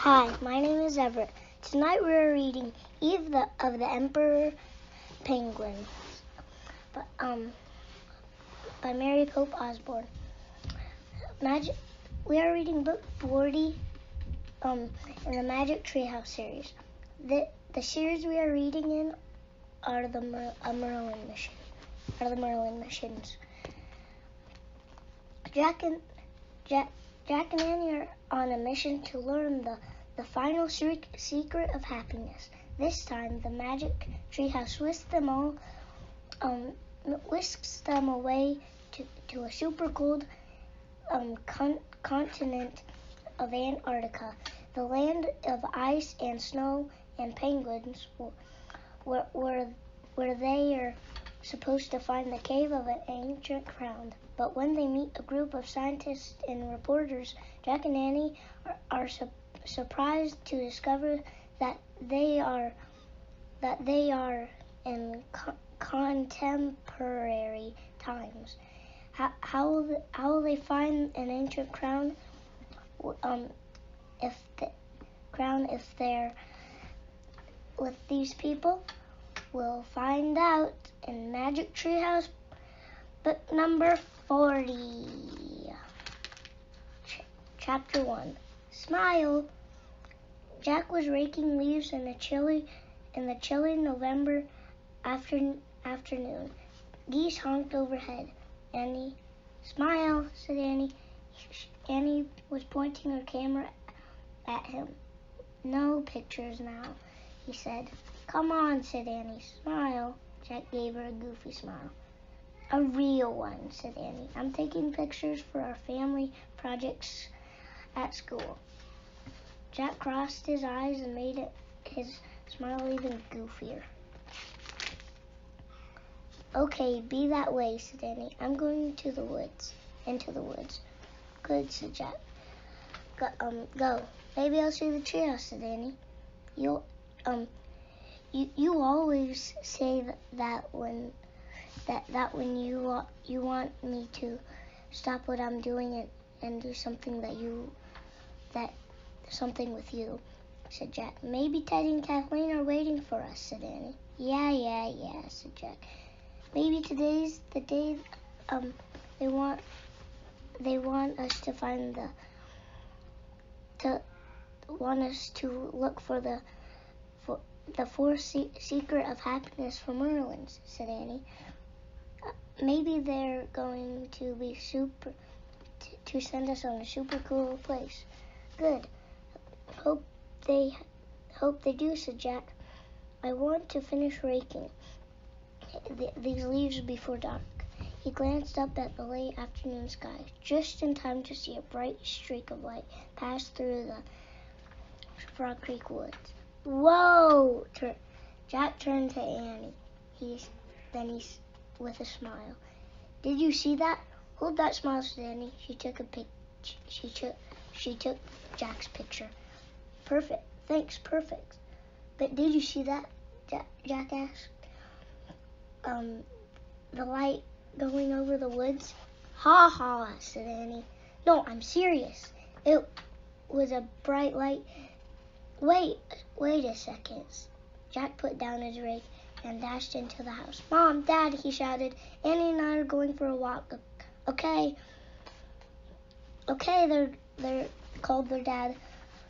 Hi, my name is Everett. Tonight we are reading Eve of the Emperor Penguin by Mary Pope Osborne. We are reading book 40 in the Magic Treehouse series. The series we are reading in are the Merlin missions. Jack and Annie are on a mission to learn the final secret of happiness. This time, the Magic Treehouse whisks them away to a super cold continent of Antarctica, the land of ice and snow and penguins, where they are supposed to find the cave of an ancient crown. But when they meet a group of scientists and reporters, Jack and Annie are surprised to discover that they are in contemporary times. How will they find an ancient crown? If they're with these people? We'll find out in Magic Treehouse book number 40. Chapter 1. Smile. Jack was raking leaves in the chilly November afternoon. Geese honked overhead. Annie, smile, said Annie. Annie was pointing her camera at him. No pictures now, he said. Come on, said Annie. Smile. Jack gave her a goofy smile. A real one, said Annie. I'm taking pictures for our family projects at school. Jack crossed his eyes and made his smile even goofier. Okay, be that way, said Annie. I'm going into the woods. Good, said Jack. Go. Maybe I'll see the treehouse, said Annie. You always say that when you want me to stop what I'm doing and do something something with you, said Jack. Maybe Teddy and Kathleen are waiting for us, said Annie. Yeah, said Jack. Maybe today's the day they want us to find want us to look for the fourth secret of happiness for Merlins, said Annie. Maybe they're going to be to send us on a super cool place. Good. Hope they do, said Jack. I want to finish raking these leaves before dark. He glanced up at the late afternoon sky, just in time to see a bright streak of light pass through the Frog Creek woods. Whoa! Jack turned to Annie. He's with a smile. Did you see that? Hold that smile, said Annie. She took Jack's picture. Perfect. Thanks, perfect. But did you see that? Jack asked. The light going over the woods? Ha ha, said Annie. No, I'm serious. It was a bright light. Wait a second. Jack put down his rake and dashed into the house. Mom, Dad, he shouted. Annie and I are going for a walk. Okay, they're called their dad.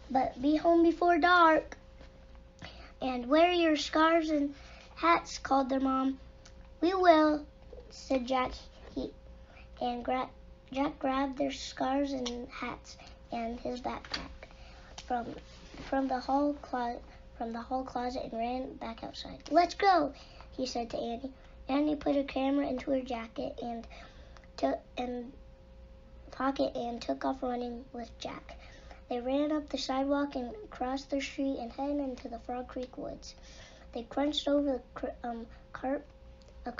But be home before dark. And wear your scarves and hats, called their mom. We will, said Jack. Jack grabbed their scarves and hats and his backpack from the hall closet and ran back outside. Let's go, he said to Annie. Annie put her camera into her jacket and pocket and took off running with Jack. They ran up the sidewalk and crossed the street and headed into the Frog Creek woods. They crunched over the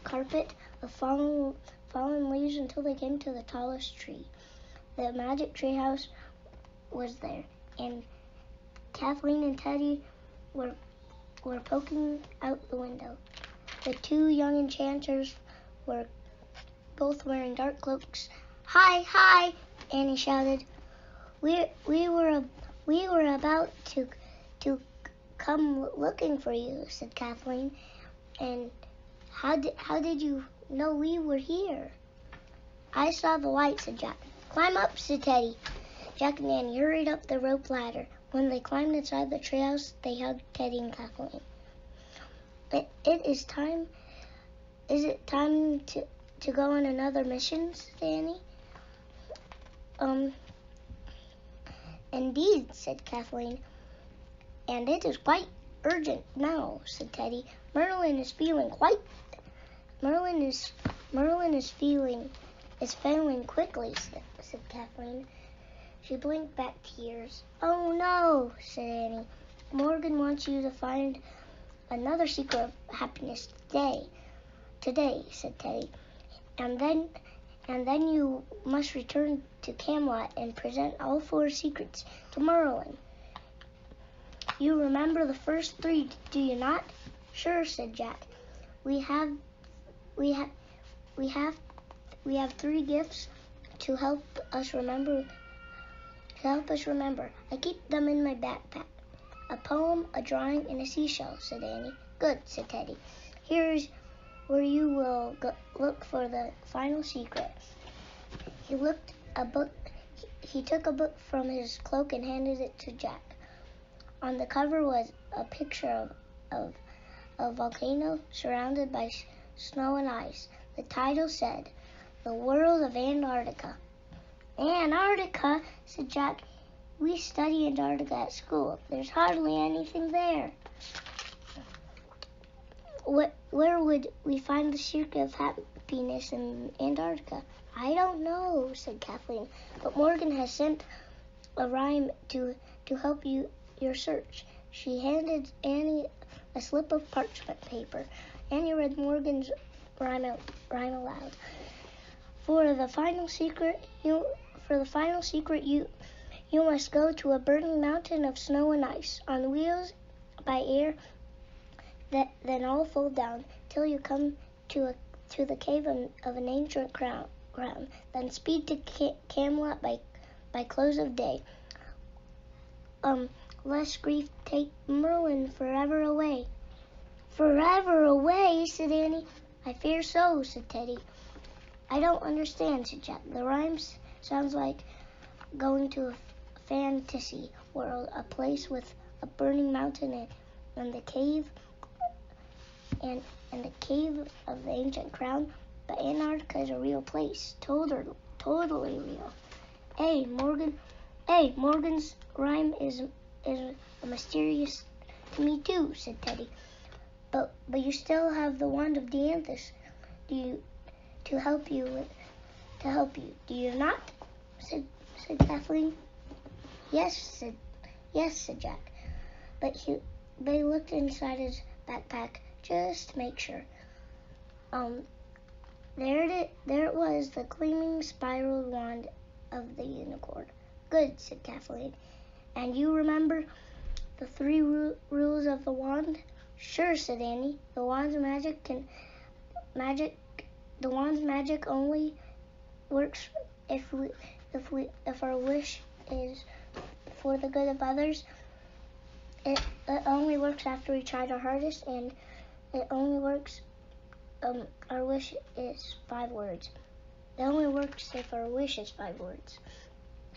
carpet of fallen leaves until they came to the tallest tree. The Magic Treehouse was there, and Kathleen and Teddy were poking out the window. The two young enchanters were both wearing dark cloaks. Hi, Annie shouted. We were We were about to come looking for you, said Kathleen. And how did you know we were here? I saw the light, said Jack. Climb up, said Teddy. Jack and Annie hurried up the rope ladder. When they climbed inside the treehouse, they hugged Teddy and Kathleen. Is it time to go on another mission, said Annie? Indeed, said Kathleen. And it is quite urgent now, said Teddy. Merlin is failing quickly, said Kathleen. She blinked back tears. Oh no, said Annie. Morgan wants you to find another secret of happiness today, said Teddy. And then you must return to Camelot and present all 4 secrets to Merlin. You remember the first 3, do you not? Sure, said Jack. We have 3 gifts to help us remember. I keep them in my backpack. A poem, a drawing, and a seashell, said Annie. Good, said Teddy. Here's where you will look for the final secret. He took a book from his cloak and handed it to Jack. On the cover was a picture of a volcano surrounded by snow and ice. The title said, The World of Antarctica. Antarctica, said Jack. We study Antarctica at school. There's hardly anything there. Where would we find the secret of happiness in Antarctica? I don't know, said Kathleen, but Morgan has sent a rhyme to help your search. She handed Annie a slip of parchment paper. Annie read Morgan's rhyme aloud. For the final secret, you must go to a burning mountain of snow and ice on wheels by air. Then all fall down till you come to the cave of an ancient crown. Then speed to Camelot by close of day. Lest grief take Merlin forever away. Forever away, said Annie. I fear so, said Teddy. I don't understand, said Jack. The rhyme sounds like going to a fantasy world, a place with a burning mountain and the cave and the cave of the ancient crown. But Antarctica is a real place, totally real. Morgan's rhyme is mysterious to me too, said Teddy. But you still have the wand of Dianthus to help you. Do you not? said Kathleen. Yes, said Jack. But he looked inside his backpack just to make sure. There it was, the gleaming spiral wand of the unicorn. Good, said Kathleen. And you remember the 3 rules of the wand? Sure, said Annie. The wand's magic only works if our wish is for the good of others. It only works after we tried our hardest, and it only works. Our wish is 5 words. It only works if our wish is 5 words.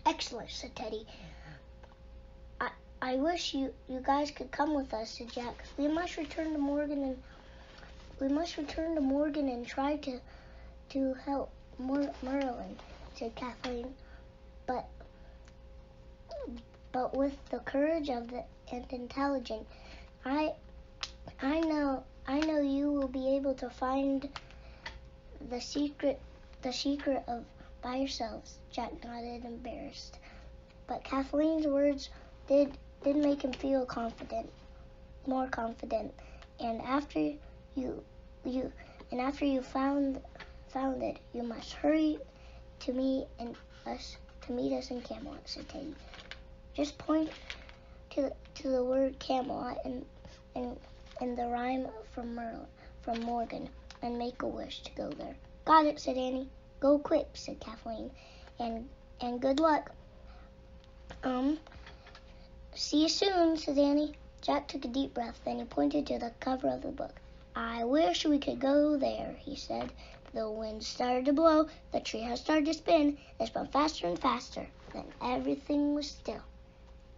Excellent, said Teddy. I wish you guys could come with us, said Jack. We must return to Morgan and try to help Merlin, said Kathleen. But with the courage of the intelligent, I know you will be able to find the secret of by yourselves. Jack nodded, embarrassed. But Kathleen's words did make him feel more confident. And after you found it, you must hurry to meet us in Camelot, said Teddy. Just point to the word Camelot and the rhyme from Morgan, and make a wish to go there. Got it, said Annie. Go quick, said Kathleen, and good luck. See you soon, said Annie. Jack took a deep breath, then he pointed to the cover of the book. I wish we could go there, he said. The wind started to blow, the treehouse started to spin. It spun faster and faster. Then everything was still.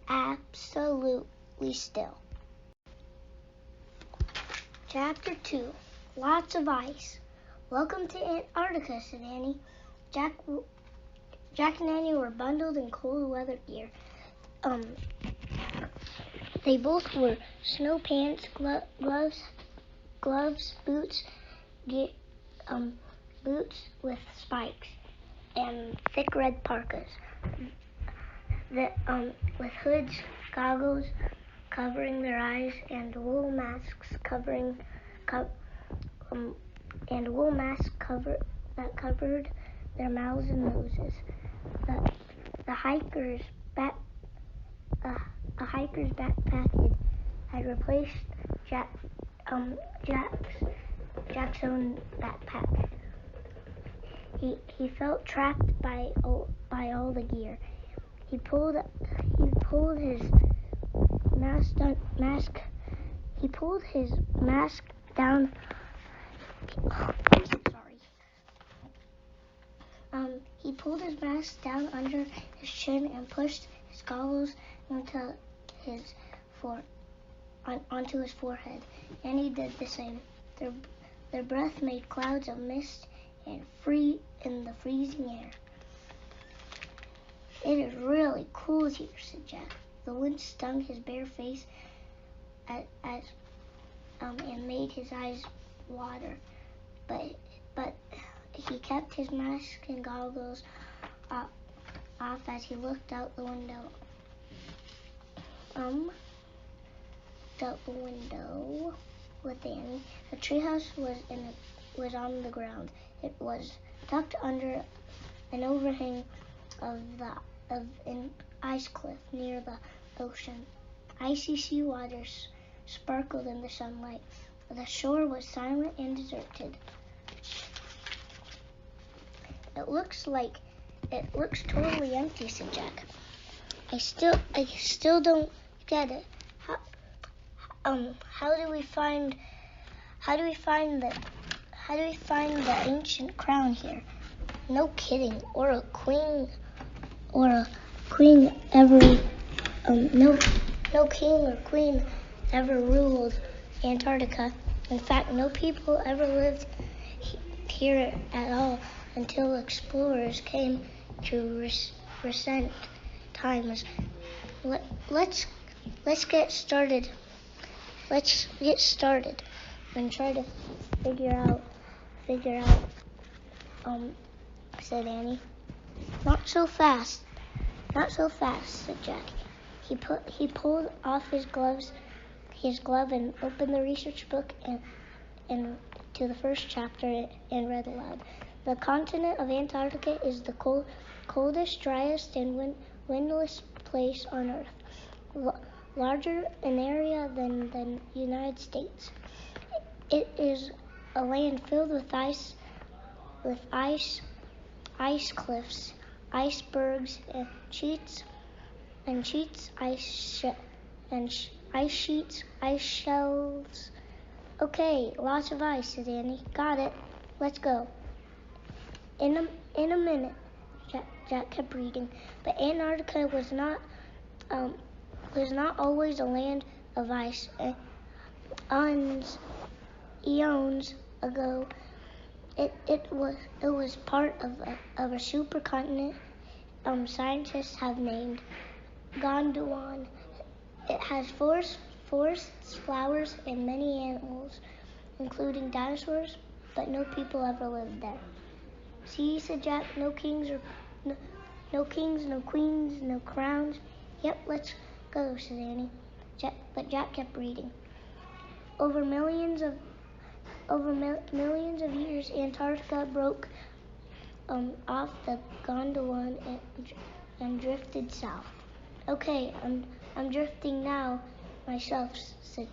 Absolutely still. Chapter 2. Lots of ice. Welcome to Antarctica, said Annie. Jack and Annie were bundled in cold weather gear. They both wore snow pants, gloves, boots with spikes, and thick red parkas. With hoods, goggles covering their eyes, and wool masks covered their mouths and noses. A hiker's backpack had replaced Jack's own backpack. He felt trapped by all the gear. He pulled his mask down. He pulled his mask down under his chin and pushed his goggles onto his forehead. And he did the same. Their breath made clouds of mist and in the freezing air. It is really cold here, said Jack. The wind stung his bare face and made his eyes water. But he kept his mask and goggles off as he looked out the window. Out the window with Annie. The treehouse was on the ground. It was tucked under an overhang of an ice cliff near the ocean. Icy sea waters sparkled in the sunlight. The shore was silent and deserted. It looks totally empty, said Jack. I still don't get it. How do we find the ancient crown here? No kidding. Or a queen ever no king or queen ever ruled Antarctica. In fact, no people ever lived here at all until explorers came to recent times. Let's get started. Let's get started and try to figure out, said Annie. Not so fast, said Jack. He pulled off his glove and opened the research book and to the first chapter and read aloud. The continent of Antarctica is the coldest, driest, and windless place on Earth. Larger in area than the United States. It is a land filled with ice cliffs, icebergs, and ice sheets, ice shelves. Okay, lots of ice, said Annie. Got it. Let's go. In a minute, Jack kept reading. But Antarctica was not always a land of ice. Eons ago, it was part of a supercontinent scientists have named Gondwana. It has forests, flowers, and many animals, including dinosaurs, but no people ever lived there. See, said Jack, no kings, no queens, no crowns. Yep, let's go, said Annie. But Jack kept reading. Over millions of years, Antarctica broke off the Gondwana and drifted south. Okay, I'm drifting now myself, said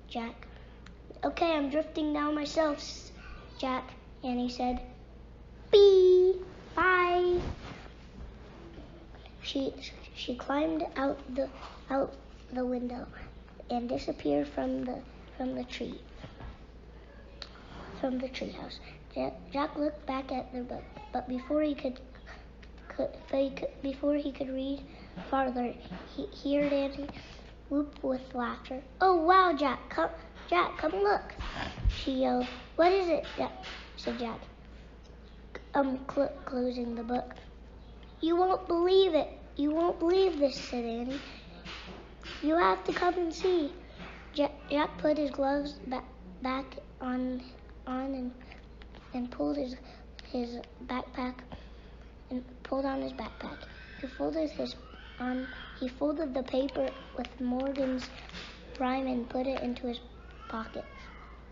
Jack. Okay, I'm drifting now myself, Jack, Annie said. Bye. She climbed out the window and disappeared from the tree. From the treehouse. Jack looked back at the book, but before he could read farther, he heard Annie whoop with laughter. "Oh wow, Jack, come look!" she yelled. "What is it?" said Jack, closing the book. "You won't believe it. You won't believe this," said Annie. "You have to come and see." Jack put his gloves back on and pulled his backpack and pulled on his backpack. He folded the paper with Morgan's rhyme and put it into his pocket.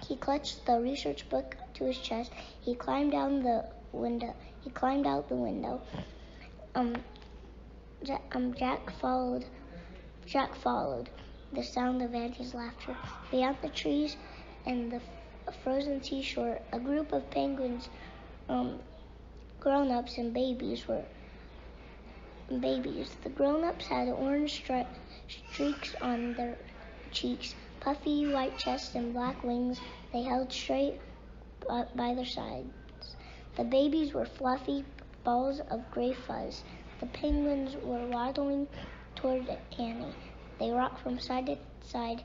He clutched the research book to his chest. He climbed out the window. Jack followed the sound of Annie's laughter. Beyond the trees and the frozen seashore, a group of penguins, grown-ups and babies were babies. The grown-ups had orange streaks on their cheeks, puffy white chests, and black wings they held straight by their sides. The babies were fluffy balls of gray fuzz. The penguins were waddling toward Annie. They rocked from side to side,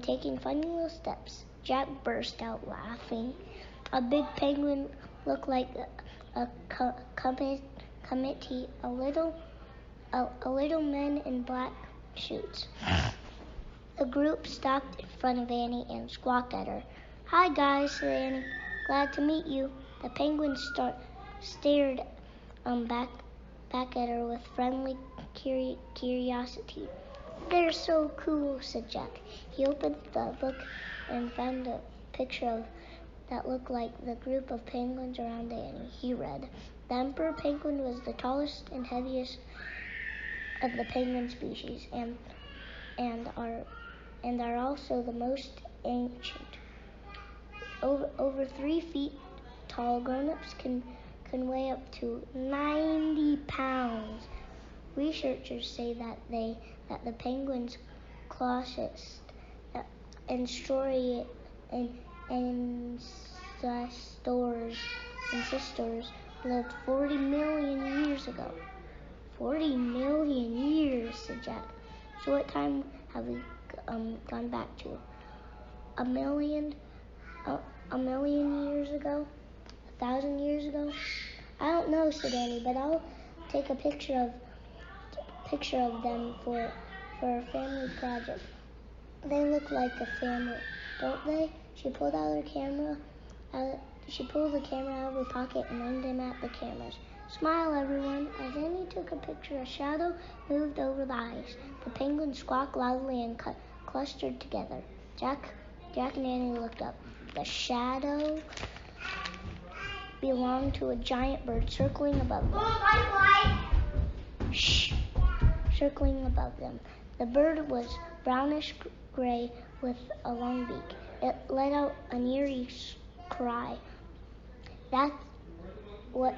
taking funny little steps. Jack burst out laughing. A big penguin looked like a committee, a little men in black suits. The group stopped in front of Annie and squawked at her. "Hi guys," said Annie. "Glad to meet you." The penguins stared back at her with friendly curiosity. "They're so cool," said Jack. He opened the book and found a picture that looked like the group of penguins around Annie. He read, "The emperor penguin was the tallest and heaviest of the penguin species, and are also the most ancient. Over 3 feet tall, grown-ups can weigh up to 90 pounds. Researchers say that the penguin's closest ancestors lived 40 million years ago." 40 million years, said Jack. "So what time have we gone back to? A million years ago? 1,000 years ago?" "I don't know," said Annie, "but I'll take a picture of them for a family project. They look like a family, don't they?" She pulled the camera out of her pocket and aimed him at the cameras. "Smile, everyone." As Annie took a picture, a shadow moved over the ice. The penguins squawked loudly and clustered together. Jack and Annie looked up. The shadow belonged to a giant bird circling above them. Shh! Circling above them. The bird was brownish gray with a long beak. It let out an eerie cry. "That's what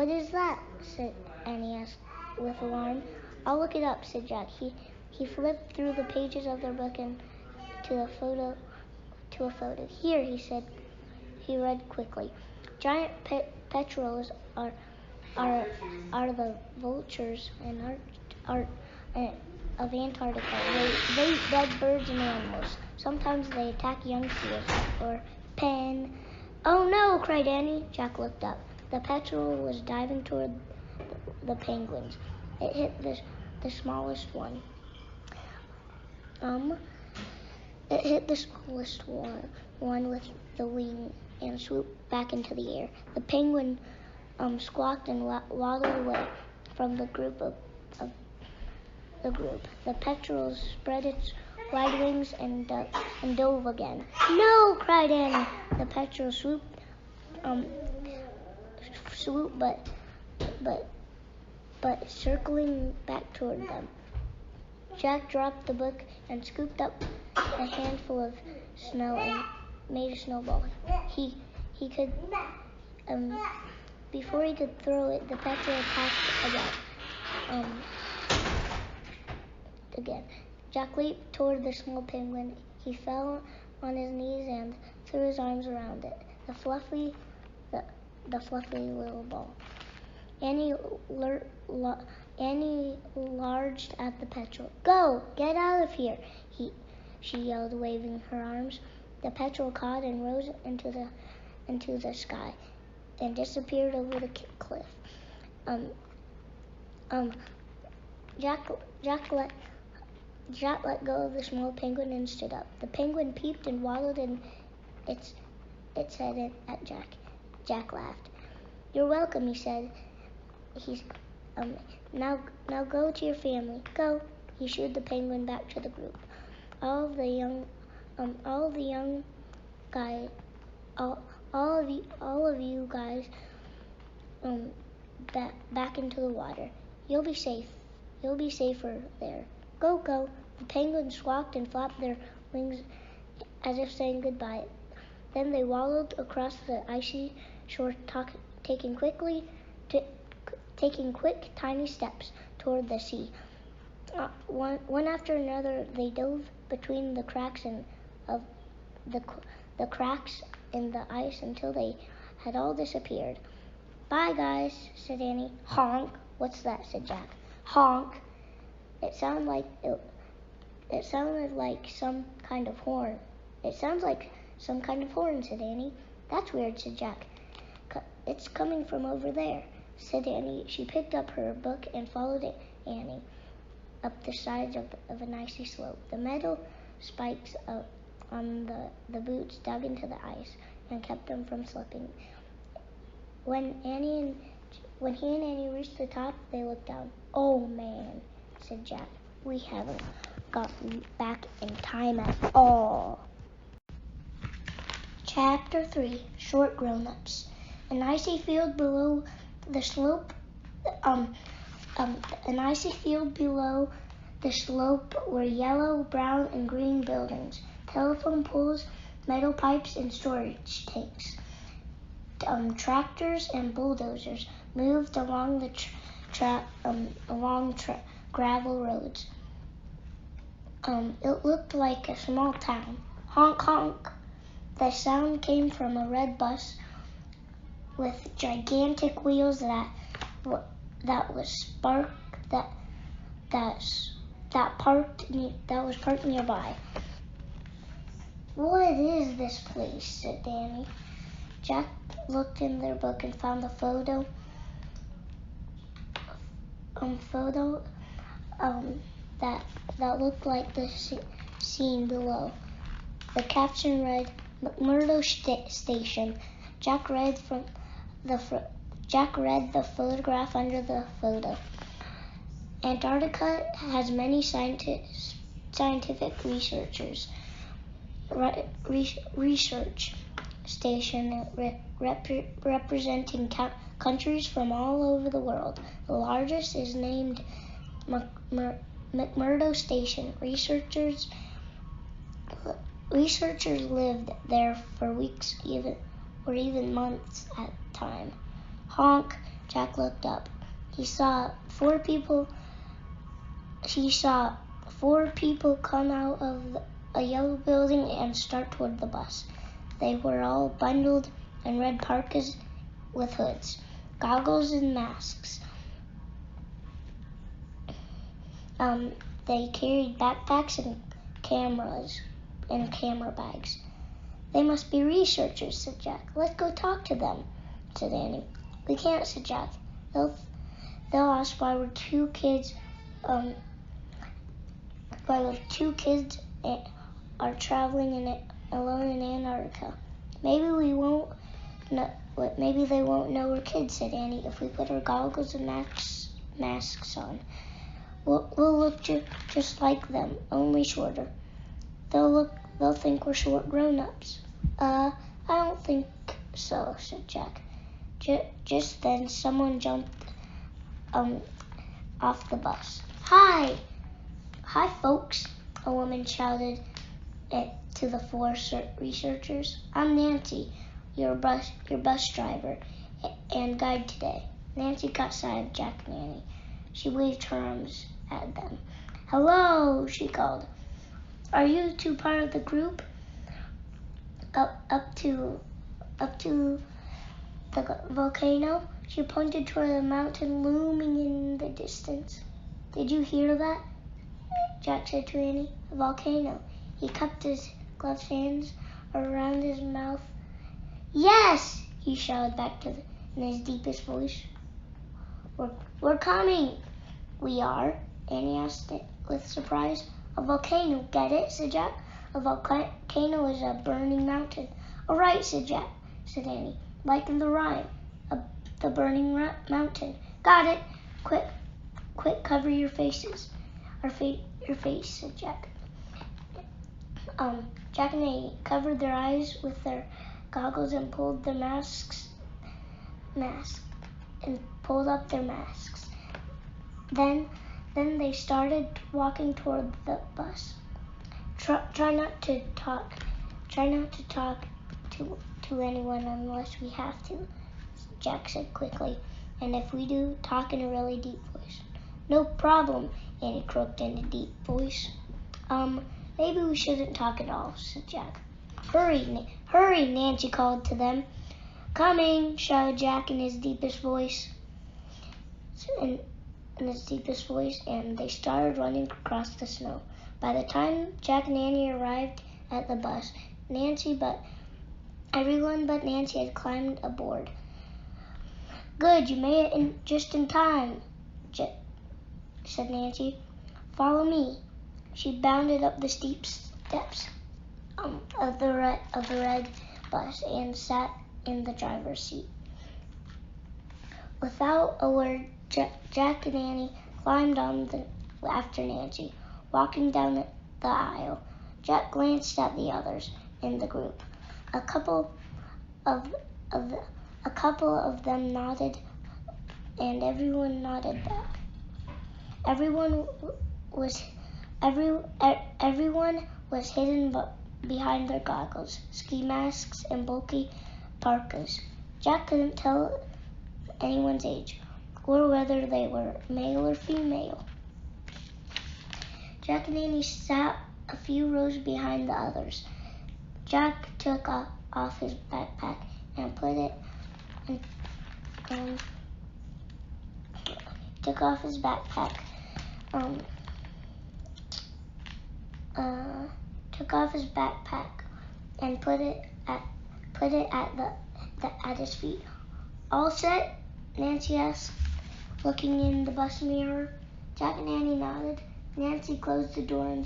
is that?" said Annie asked with alarm. "I'll look it up," said Jack. He flipped through the pages of their book and to a photo. "Here," he said. He read quickly. "Giant petrels are the vultures of Antarctica. They eat dead birds and animals. Sometimes they attack young seals or pen." "Oh no!" cried Annie. Jack looked up. The petrel was diving toward the penguins. It hit the smallest one. It hit the smallest one with the wing and swooped back into the air. The penguin squawked and waddled away from the group. The petrel spread its wide wings and dove again. "No!" cried Annie. The petrel swooped, but circling back toward them. Jack dropped the book and scooped up a handful of snow and made a snowball. Before he could throw it, the petrel attacked again. again. Jack leaped toward the small penguin. He fell on his knees and threw his arms around it. The fluffy little ball. Annie lunged at the petrel. "Go! Get out of here!" She yelled, waving her arms. The petrel caught and rose into the sky, and disappeared over the cliff. Jack let go of the small penguin and stood up. The penguin peeped and waddled in its head at Jack. Jack laughed. "You're welcome," he said. Now go to your family. Go." He shooed the penguin back to the group. All of you guys, back into the water. You'll be safe. You'll be safer there. Go, go. The penguins squawked and flapped their wings as if saying goodbye. Then they waddled across the icy shore, taking quick, tiny steps toward the sea. One after another, they dove between the cracks of the cracks in the ice until they had all disappeared. "Bye, guys," said Annie. "Honk." "What's that?" said Jack. "Honk." It sounded like some kind of horn. "It sounds like some kind of horn," said Annie. "That's weird," said Jack. "It's coming from over there," said Annie. She picked up her book and followed Annie up the sides of an icy slope. The metal spikes on the boots dug into the ice and kept them from slipping. When he and Annie reached the top, they looked down. "Oh, man," said Jack. "We haven't gotten back in time at all." Chapter 3, Short Grown-Ups. An icy field below the slope were yellow, brown, and green buildings, telephone poles, metal pipes, and storage tanks. Tractors and bulldozers moved along the gravel roads. It looked like a small town. Honk, honk. The sound came from a red bus with gigantic wheels that was parked nearby. "What is this place?" said Danny. Jack looked in their book and found a photo that looked like the scene below. The caption read, "McMurdo Station." Jack read the photograph under the photo. Antarctica has many scientific research station representing countries from all over the world. The largest is named McMurdo Station. Researchers lived there for weeks, even months at a time. Honk! Jack looked up. He saw four people come out of a yellow building and start toward the bus. They were all bundled in red parkas with hoods, goggles, and masks. They carried backpacks and cameras and camera bags. "They must be researchers," said Jack. "Let's go talk to them," said Annie. "We can't," said Jack. They'll ask why we're two kids are traveling alone in Antarctica. Maybe they won't know we're kids," said Annie, "if we put our goggles and masks on. We'll look just like them, only shorter. They'll think we're short grown-ups." I don't think so," said Jack. Just then, someone jumped off the bus. Hi, folks," a woman shouted to the four researchers. "I'm Nancy, your bus driver and guide today." Nancy caught sight of Jack and Annie. She waved her arms at them. Hello, she called. Are you two part of the group? Up to the volcano? She pointed toward the mountain looming in the distance. Did you hear that? Jack said to Annie. A volcano. He cupped his gloved hands around his mouth. Yes, he shouted back in his deepest voice. We're coming. We are? Annie asked it with surprise. A volcano, get it? Said Jack. A volcano is a burning mountain. All right, said Annie, like in the rhyme. The burning mountain. Got it. Quick, cover your faces. Your face, said Jack. Jack and Annie covered their eyes with their goggles and pulled their masks and pulled up their masks. Then they started walking toward the bus. Try not to talk to anyone unless we have to, Jack said quickly. And if we do, talk in a really deep voice. No problem, Annie croaked in a deep voice. Maybe we shouldn't talk at all, said Jack. Hurry, Nancy called to them. Coming, shouted Jack in his deepest voice. And they started running across the snow. By the time Jack and Annie arrived at the bus, everyone but Nancy had climbed aboard. Good, you made it just in time, said Nancy. Follow me. She bounded up the steep steps of the red bus and sat in the driver's seat. Without a word, Jack and Annie climbed on after Nancy, walking down the aisle. Jack glanced at the others in the group. A couple of them nodded, and everyone nodded back. Everyone was hidden behind their goggles, ski masks, and bulky parkas. Jack couldn't tell anyone's age or whether they were male or female. Jack and Annie sat a few rows behind the others. Jack took off his backpack and put it at his feet. All set? Nancy asked, looking in the bus mirror. Jack and Annie nodded. Nancy closed the door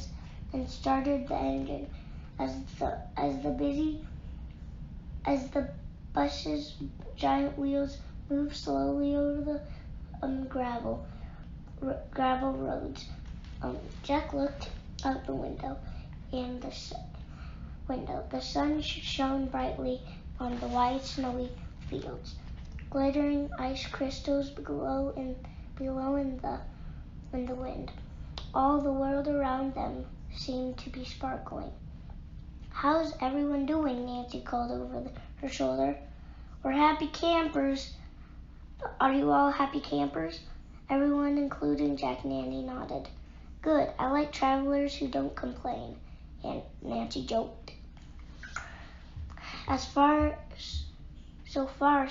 and started the engine. As the bus's giant wheels moved slowly over the gravel roads, Jack looked out the window, and the sun shone brightly on the wide snowy fields. Glittering ice crystals below in the wind. All the world around them seemed to be sparkling. How's everyone doing? Nancy called over her shoulder. We're happy campers. Are you all happy campers? Everyone, including Jack and Annie, nodded. Good. I like travelers who don't complain, and Nancy joked. So far,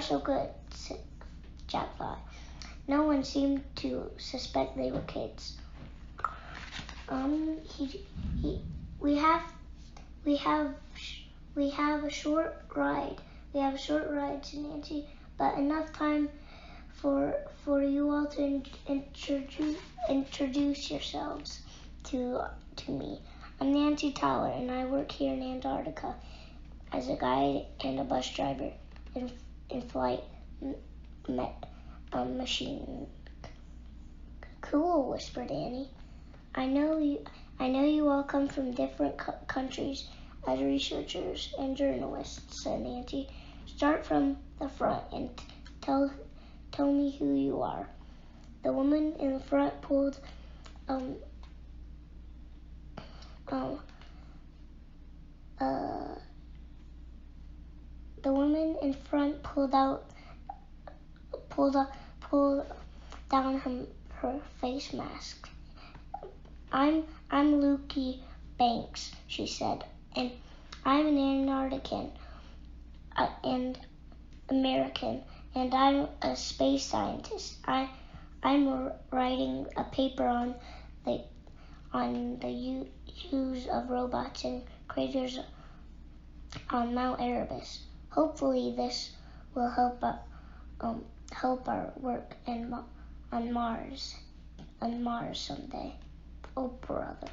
so good, Jack thought. No one seemed to suspect they were kids. We have a short ride. Said Nancy, but enough time for you all to introduce yourselves to me. I'm Nancy Tower, and I work here in Antarctica as a guide and a bus driver in flight machine. Cool, whispered Annie. I know you all come from different countries as researchers and journalists, said Nancy. Start from the front and tell me who you are. The woman in the front pulled pulled down her face mask. I'm Lukey Banks, she said, and I'm an Antarctican and American, and I'm a space scientist. I'm writing a paper on the use of robots and craters on Mount Erebus. Hopefully, this will help our work on Mars someday. Oh, brother,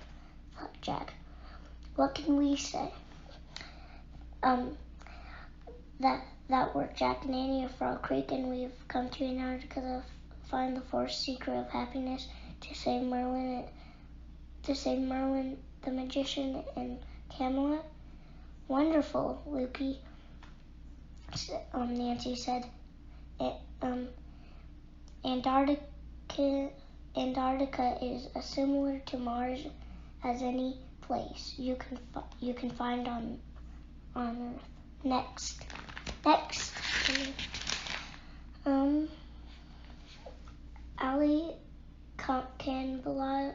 thought Jack. What can we say? That we're Jack and Annie of Frog Creek, and we've come to Antarctica to find the fourth secret of happiness to save Merlin the magician and Camelot. Wonderful, Lukey, Nancy said. Antarctica is as similar to Mars as any place you can find on Earth. Next, Ali Kanbala,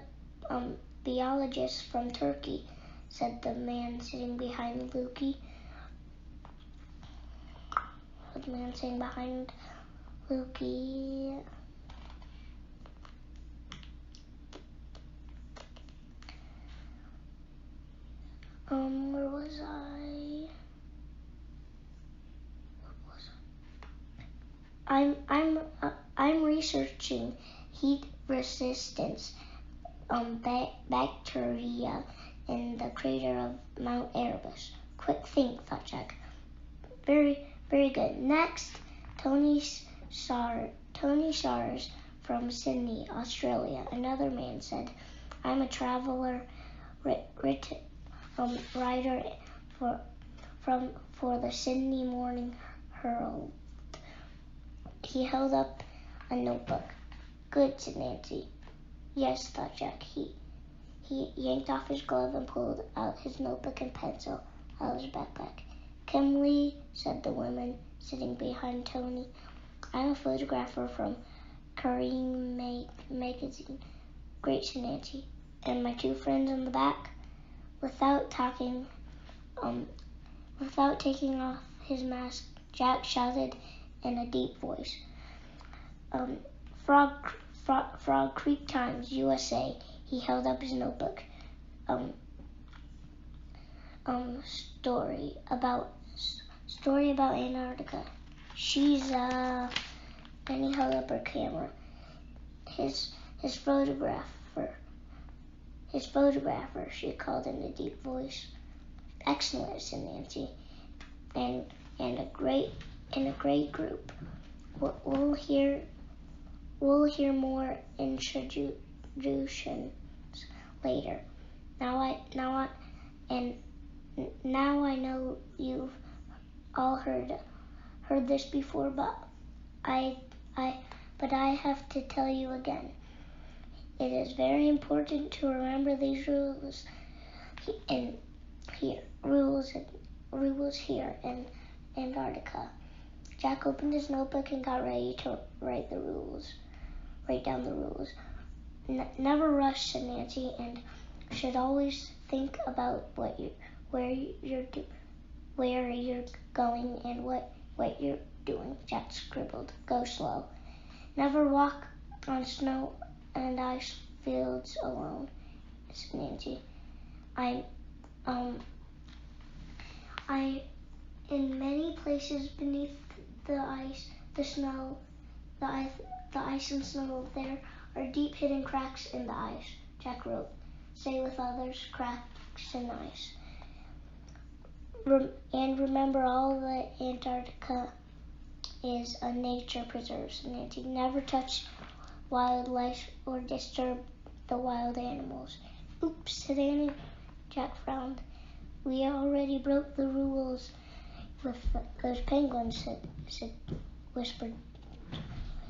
biologist from Turkey, said the man sitting behind Lukey. The man sitting behind Lukey. Where was I? I'm researching heat resistance bacteria in the crater of Mount Erebus. Quick think, thought Jack. Very, very good. Next, Tony Sars from Sydney, Australia. Another man said, I'm a traveler writer for the Sydney Morning Herald. He held up a notebook. Good, said Nancy. Yes, thought Jack. He yanked off his glove and pulled out his notebook and pencil out of his backpack. Kimley, said the woman sitting behind Tony. I'm a photographer from Kareem magazine. Great, said Nancy. And my two friends in the back? Without taking off his mask, Jack shouted in a deep voice. Frog Creek Times, USA. He held up his notebook. Story about Antarctica. She's and he held up her camera. His photographer, she called in a deep voice. Excellent, said Nancy. And a great group. We'll hear more introductions later. Now I know you've all heard this before, but I have to tell you again. It is very important to remember these rules here in Antarctica. Jack opened his notebook and got ready to write down the rules. Never rush, said Nancy, and should always think about where you're going and what you're doing. Jack scribbled. Go slow. Never walk on snow and ice fields alone, said Nancy. In many places beneath the ice and snow, there are deep hidden cracks in the ice. Jack wrote. Say with others, cracks in the ice. And remember, all the Antarctica is a nature preserve, said Nancy. Never touch wildlife or disturb the wild animals. Oops, said Annie. Jack frowned. We already broke the rules with those penguins, whispered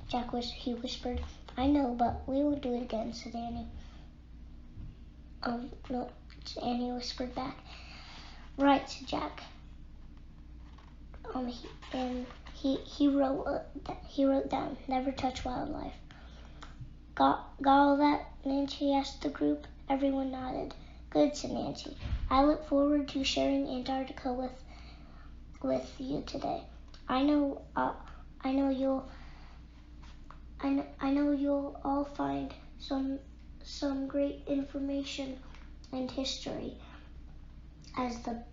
Jack. He whispered. I know, but we won't do it again, said Annie. No, Annie whispered back. Right, said Jack. He wrote down, never touch wildlife Got all that, Nancy asked the group. Everyone nodded. Good, said Nancy. I look forward to sharing Antarctica with you today. I know you'll all find some great information and history. As the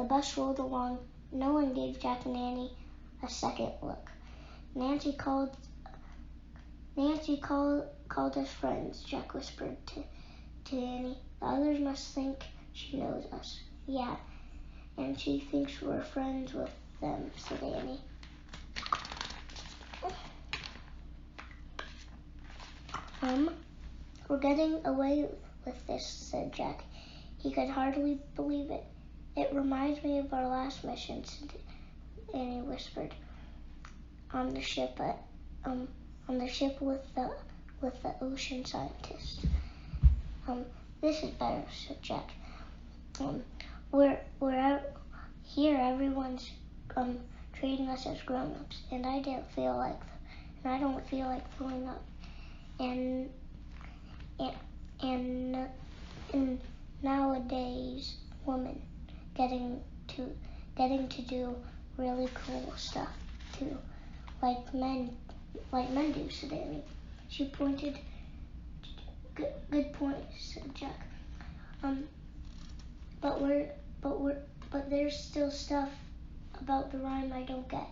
bus rolled along, no one gave Jack and Annie a second look. Nancy called us friends, Jack whispered to Annie. The others must think she knows us. Yeah, and she thinks we're friends with them, said Annie. We're getting away with this, said Jack. He could hardly believe it. It reminds me of our last mission, Annie whispered. On the ship with the ocean scientists. This is better, said Jack. We're out here. Everyone's treating us as grown-ups, and I don't feel like throwing up. And nowadays, women getting to do really cool stuff too, like men do, said Annie. She pointed. Good point, said Jack. But there's still stuff about the rhyme I don't get.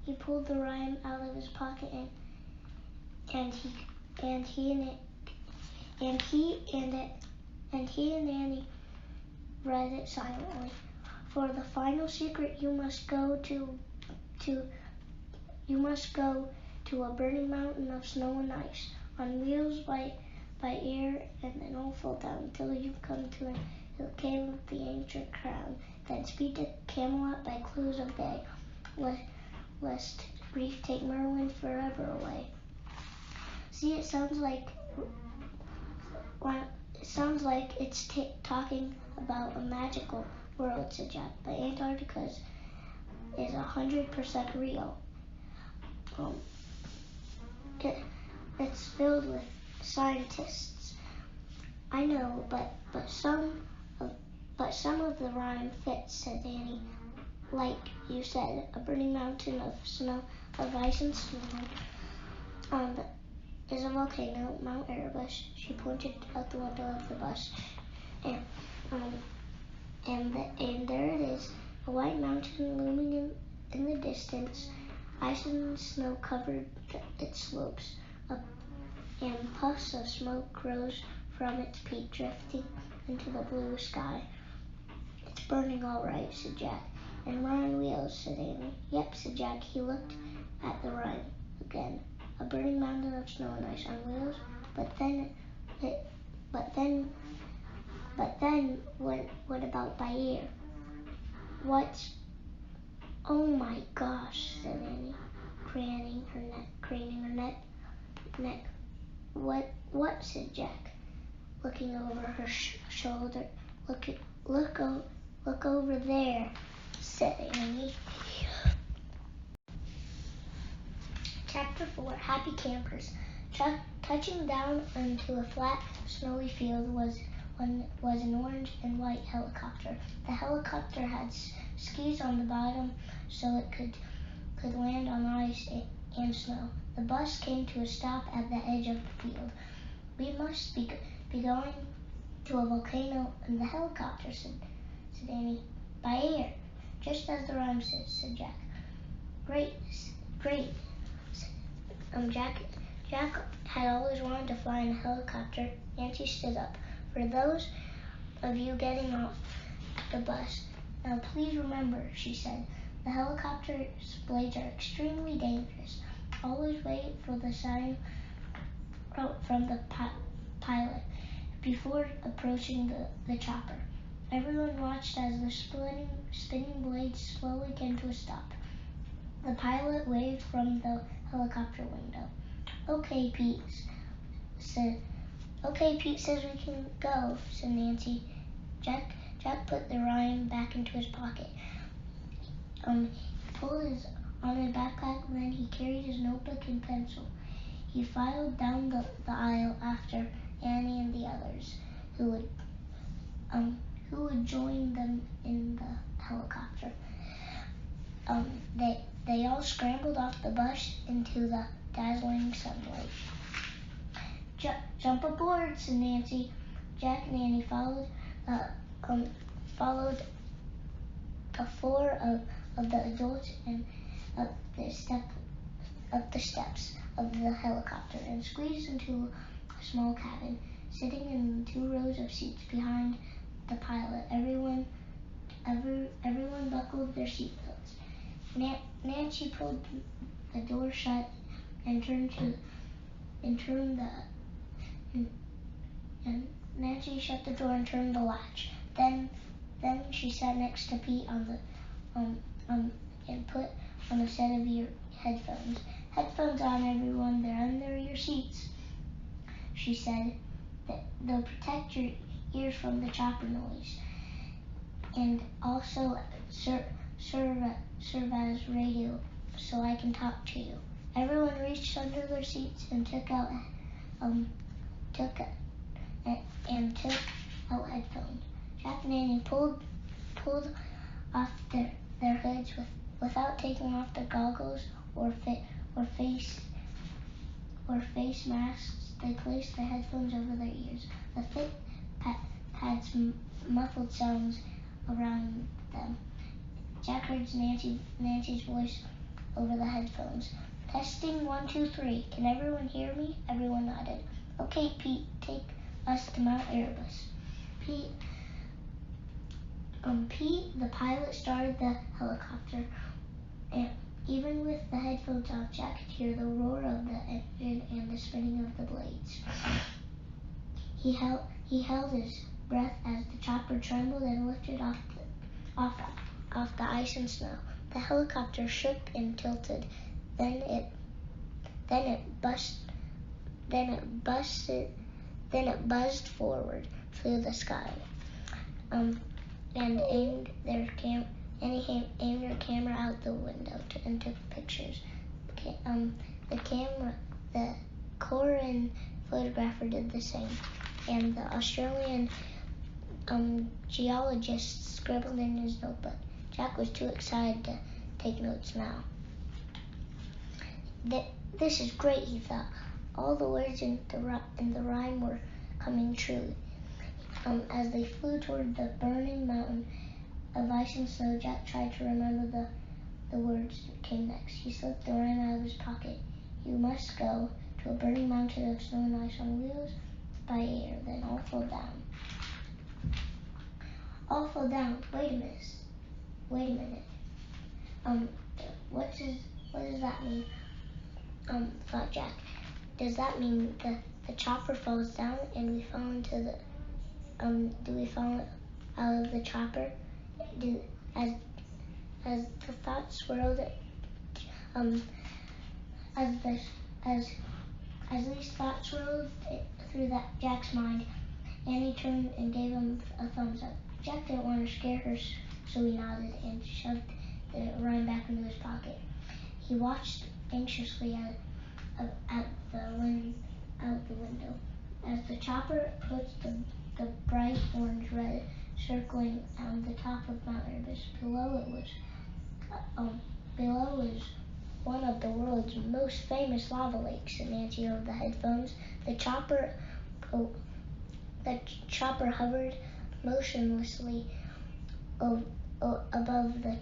He pulled the rhyme out of his pocket and he and Annie read it silently. For the final secret, you must go to a burning mountain of snow and ice, on wheels by air, and then all fall down until you come to a cave with the ancient crown. Then speed to Camelot by clues of day, lest grief take Merlin forever away. See, it sounds like it's talking about a magical world, said Jack. But Antarctica is 100% real. It's filled with scientists. I know, but some of the rhyme fits, said Annie. Like you said, a burning mountain of snow, of ice and snow. Is a volcano, Mount Erebus. She pointed out the window of the bus, and there it is, a white mountain looming in the distance. Ice and snow covered its slopes, and puffs of smoke rose from its peak, drifting into the blue sky. It's burning all right, said Jack. And we're on wheels, said Annie. Yep, said Jack. He looked at the rhyme again. A burning mountain of snow and ice on wheels. But then, what about by air? What? Oh my gosh, said Annie, craning her neck. What, said Jack, looking over her shoulder. Look over there, said Annie. Chapter 4, Happy Campers. Touching down onto a flat, snowy field was an orange and white helicopter. The helicopter had skis on the bottom so it could land on ice and snow. The bus came to a stop at the edge of the field. We must be going to a volcano in the helicopter, said Annie. By air, just as the rhyme said Jack. Great. Jack had always wanted to fly in a helicopter. Nancy stood up. For those of you getting off the bus, now please remember, she said, the helicopter's blades are extremely dangerous. Always wait for the sign from the pilot before approaching the chopper. Everyone watched as the spinning blades slowly came to a stop. The pilot waved from the helicopter window. Okay, Pete says we can go, said Nancy. Jack put the rhyme back into his pocket. He pulled on his backpack, then he carried his notebook and pencil. He filed down the aisle after Annie and the others, who would join them in the helicopter. They all scrambled off the bus into the dazzling sunlight. Jump aboard, said Nancy. Jack and Annie followed the four of the adults and up the steps of the helicopter and squeezed into a small cabin. Sitting in 2 rows of seats behind the pilot, everyone buckled their seatbelts. Nancy pulled the door shut and Nancy shut the door and turned the latch. Then she sat next to Pete and put on a set of headphones. Headphones on, everyone. They're under your seats, she said. They'll protect your ears from the chopper noise and also serve as radio so I can talk to you. Everyone reached under their seats and took out headphones. Jack and Annie pulled off their hoods without taking off their goggles or face masks. They placed the headphones over their ears. The thick pads muffled sounds around them. Jack heard Nancy's voice over the headphones. Testing 1, 2, 3. Can everyone hear me? Everyone nodded. Okay, Pete, take us to Mount Erebus. Pete, the pilot, started the helicopter, and even with the headphones on, Jack could hear the roar of the engine and the spinning of the blades. He held his breath as the chopper trembled and lifted off the ice and snow. The helicopter shook and tilted. Then it buzzed forward through the sky. And aimed their camera out the window and took pictures. The Korean photographer did the same, and the Australian geologist scribbled in his notebook. Jack was too excited to take notes now. This is great, he thought. All the words in the rhyme were coming true. As they flew toward the burning mountain of ice and snow, Jack tried to remember the words that came next. He slipped the rhyme out of his pocket. You must go to a burning mountain of snow and ice on wheels by air, then all fall down. All fall down. Wait a minute. What does that mean? Thought Jack. Does that mean the chopper falls down and we fall into the do we fall out of the chopper? As the thoughts swirled as these thoughts swirled through Jack's mind, Annie turned and gave him a thumbs up. Jack didn't want to scare her, so he nodded and shoved the rhyme back into his pocket. He watched anxiously out the window as the chopper approached the bright orange red circling on the top of Mount Erebus. Below is one of the world's most famous lava lakes, said Nancy over the headphones. The chopper hovered motionlessly above the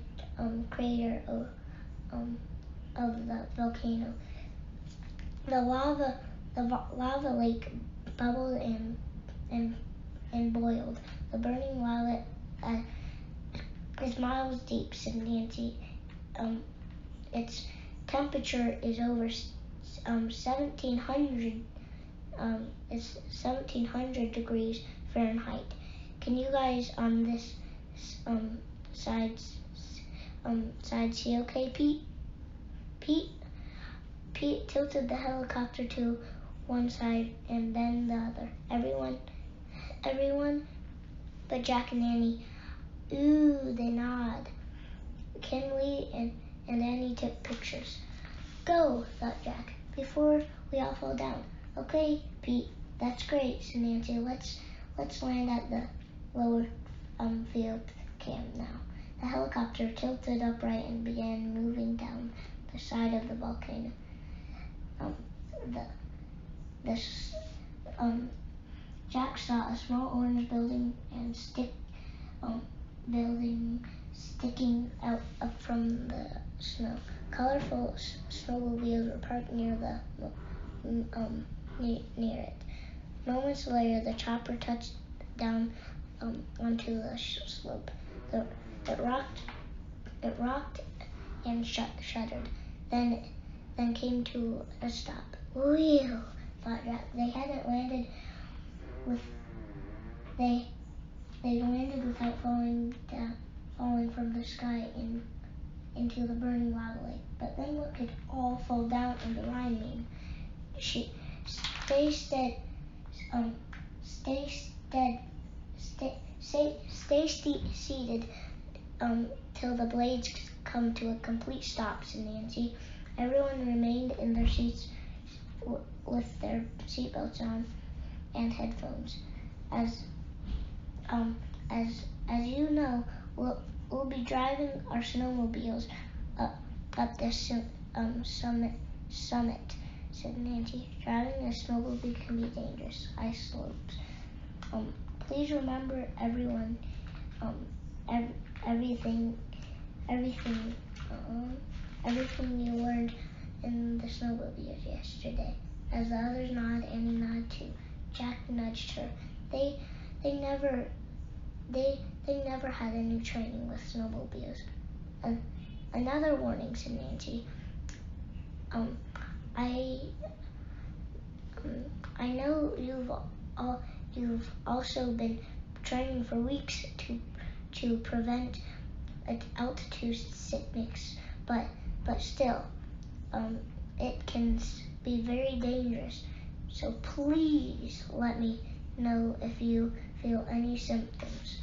crater of the volcano. The lava lake bubbled and boiled. The burning lava is miles deep, said Nancy. Its temperature is over 1700 degrees Fahrenheit. Can you guys on this side see okay, Pete? Pete tilted the helicopter to one side and then the other. Everyone but Jack and Annie. Ooh, they nod. Can we? And Annie took pictures. Go, thought Jack. Before we all fall down. Okay, Pete, that's great, said Nancy. Let's land at the lower field camp now. The helicopter tilted upright and began moving down the side of the volcano. Jack saw a small orange building and sticking out up from the snow. Colorful snowmobiles were parked near it. Moments later, the chopper touched down onto the slope. It rocked and shuddered. Then came to a stop. Whew, thought Jack. They hadn't landed they landed without falling from the sky into the burning lava lake. But then what could all fall down in the Rhine mean? Stay seated till the blades come to a complete stop, said Nancy. Everyone remained in their seats with their seatbelts on and headphones. As you know, we'll be driving our snowmobiles up this summit, said Nancy. Driving a snowmobile can be dangerous. Ice slopes. Please remember, everyone, everything you learned in the snowmobiles yesterday. As the others nodded, Annie nodded too. Jack nudged her. They never had any training with snowmobiles. Another warning, said Nancy. I know you've also been training for weeks to prevent altitude sickness, but still, it can be very dangerous. So please let me know if you feel any symptoms.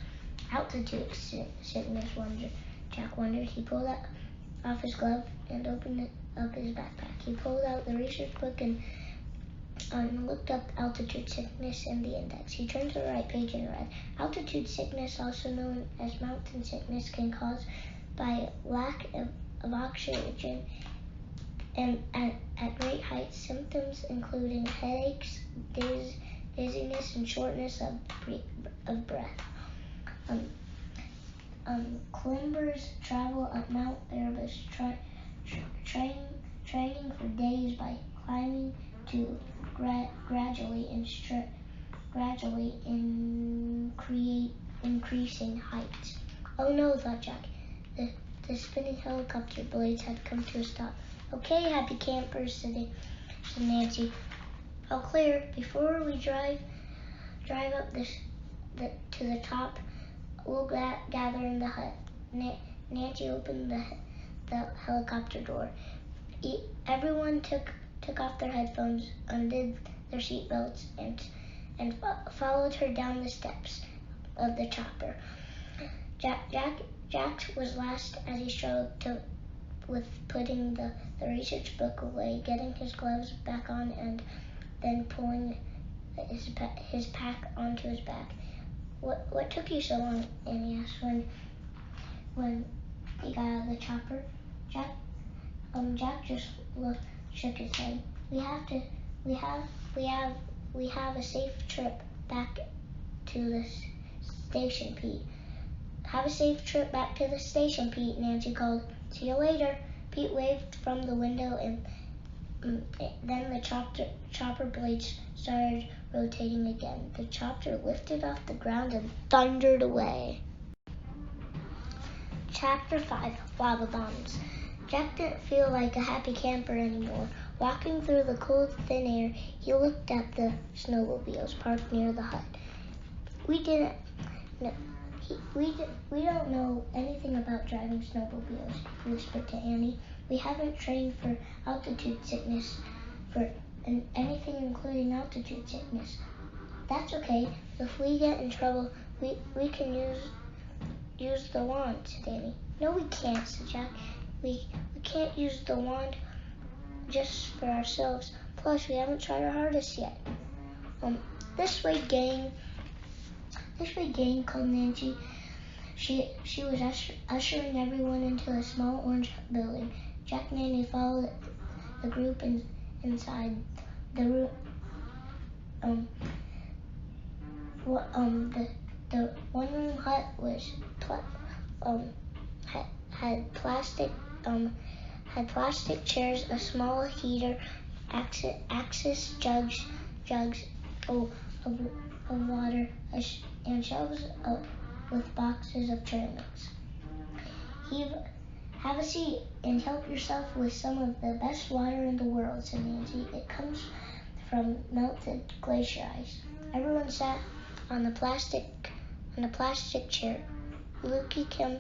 Altitude sickness, Jack wondered. He pulled off his glove and opened up his backpack. He pulled out the research book and looked up altitude sickness in the index. He turned to the right page and read, altitude sickness, also known as mountain sickness, can cause by lack of oxygen and at great heights. Symptoms including headaches, dizziness, and shortness of breath. Climbers travel up Mount Erebus, training for days by climbing to gradually increasing heights. Oh no, thought Jack. The spinning helicopter blades had come to a stop. Okay, happy campers, said Nancy. All clear. Before we drive up to the top, we'll gather in the hut. Nancy opened the helicopter door. Everyone took off their headphones, undid their seatbelts, and followed her down the steps of the chopper. Jack was last as he struggled with putting the research book away, getting his gloves back on, and then pulling his pack onto his back. What took you so long? Annie asked when he got out of the chopper. Jack just shook his head. We have a safe trip back to the station, Pete. Have a safe trip back to the station, Pete, Nancy called. See you later. Pete waved from the window, and then the chopper blades started rotating again. The chopper lifted off the ground and thundered away. Chapter 5, Lava Bombs. Jack didn't feel like a happy camper anymore. Walking through the cold, thin air, he looked at the snowmobiles parked near the hut. We don't know anything about driving snowmobiles, he whispered to Annie. We haven't trained for altitude sickness, for anything including altitude sickness. That's okay. If we get in trouble, we can use the wand, said Annie. No, we can't, said Jack. We can't use the wand just for ourselves. Plus, we haven't tried our hardest yet. This way, gang, called Nancy. She was ushering everyone into a small orange building. Jack and Annie followed the group inside the room. The one-room hut was had plastic chairs, a small heater, axes, jugs of water, and shelves with boxes of trail mix. Have a seat and help yourself with some of the best water in the world, said Nancy. It comes from melted glacier ice. Everyone sat on the plastic chair. Lukey, Kim,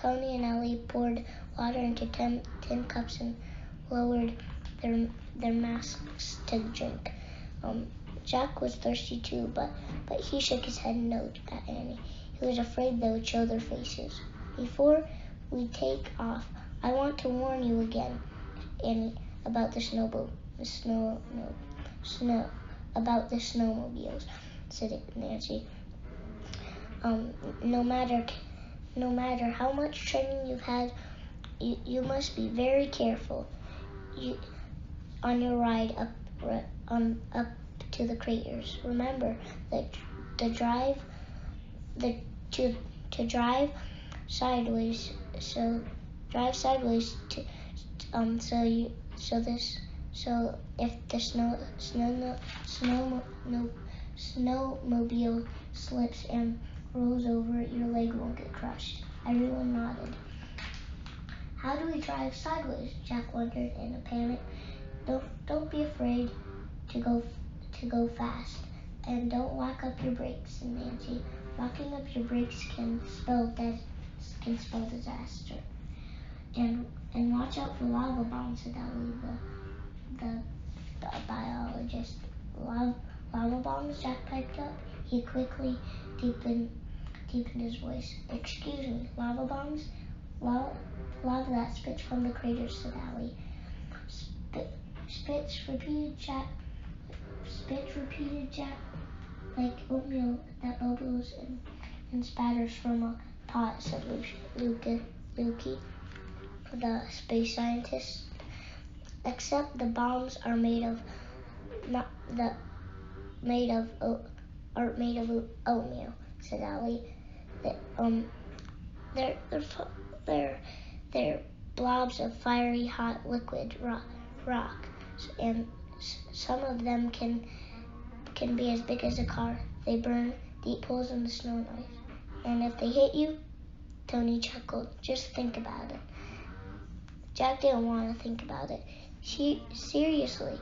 Tony, and Ellie poured water into tin cups and lowered their masks to drink. Jack was thirsty too, but he shook his head no at Annie. He was afraid they would show their faces. Before we take off, I want to warn you again, Annie, about the snowmobiles, said Nancy. No matter how much training you've had, you must be very careful on your ride up to the craters. Remember that to drive sideways. So if the snowmobile slips and rolls over, your leg won't get crushed. Everyone nodded. How do we drive sideways? Jack wondered in a panic. Don't be afraid to go fast, and don't lock up your brakes, said Nancy. Locking up your brakes can spell disaster. And watch out for lava bombs, said Ellie, the biologist. Lava bombs? Jack piped up. He quickly deepened his voice. Excuse me, lava bombs? Lava that spits from the craters, said Ellie. Spits, repeated Jack. Spits, repeated Jack, like oatmeal that bubbles and spatters from a pot, said Lukey, the space scientist. Except the bombs are made of oatmeal, said Ellie. They're blobs of fiery hot liquid rock, and some of them can be as big as a car. They burn deep holes in the snow and ice. And if they hit you, Tony chuckled. Just think about it. Jack didn't want to think about it. Seriously,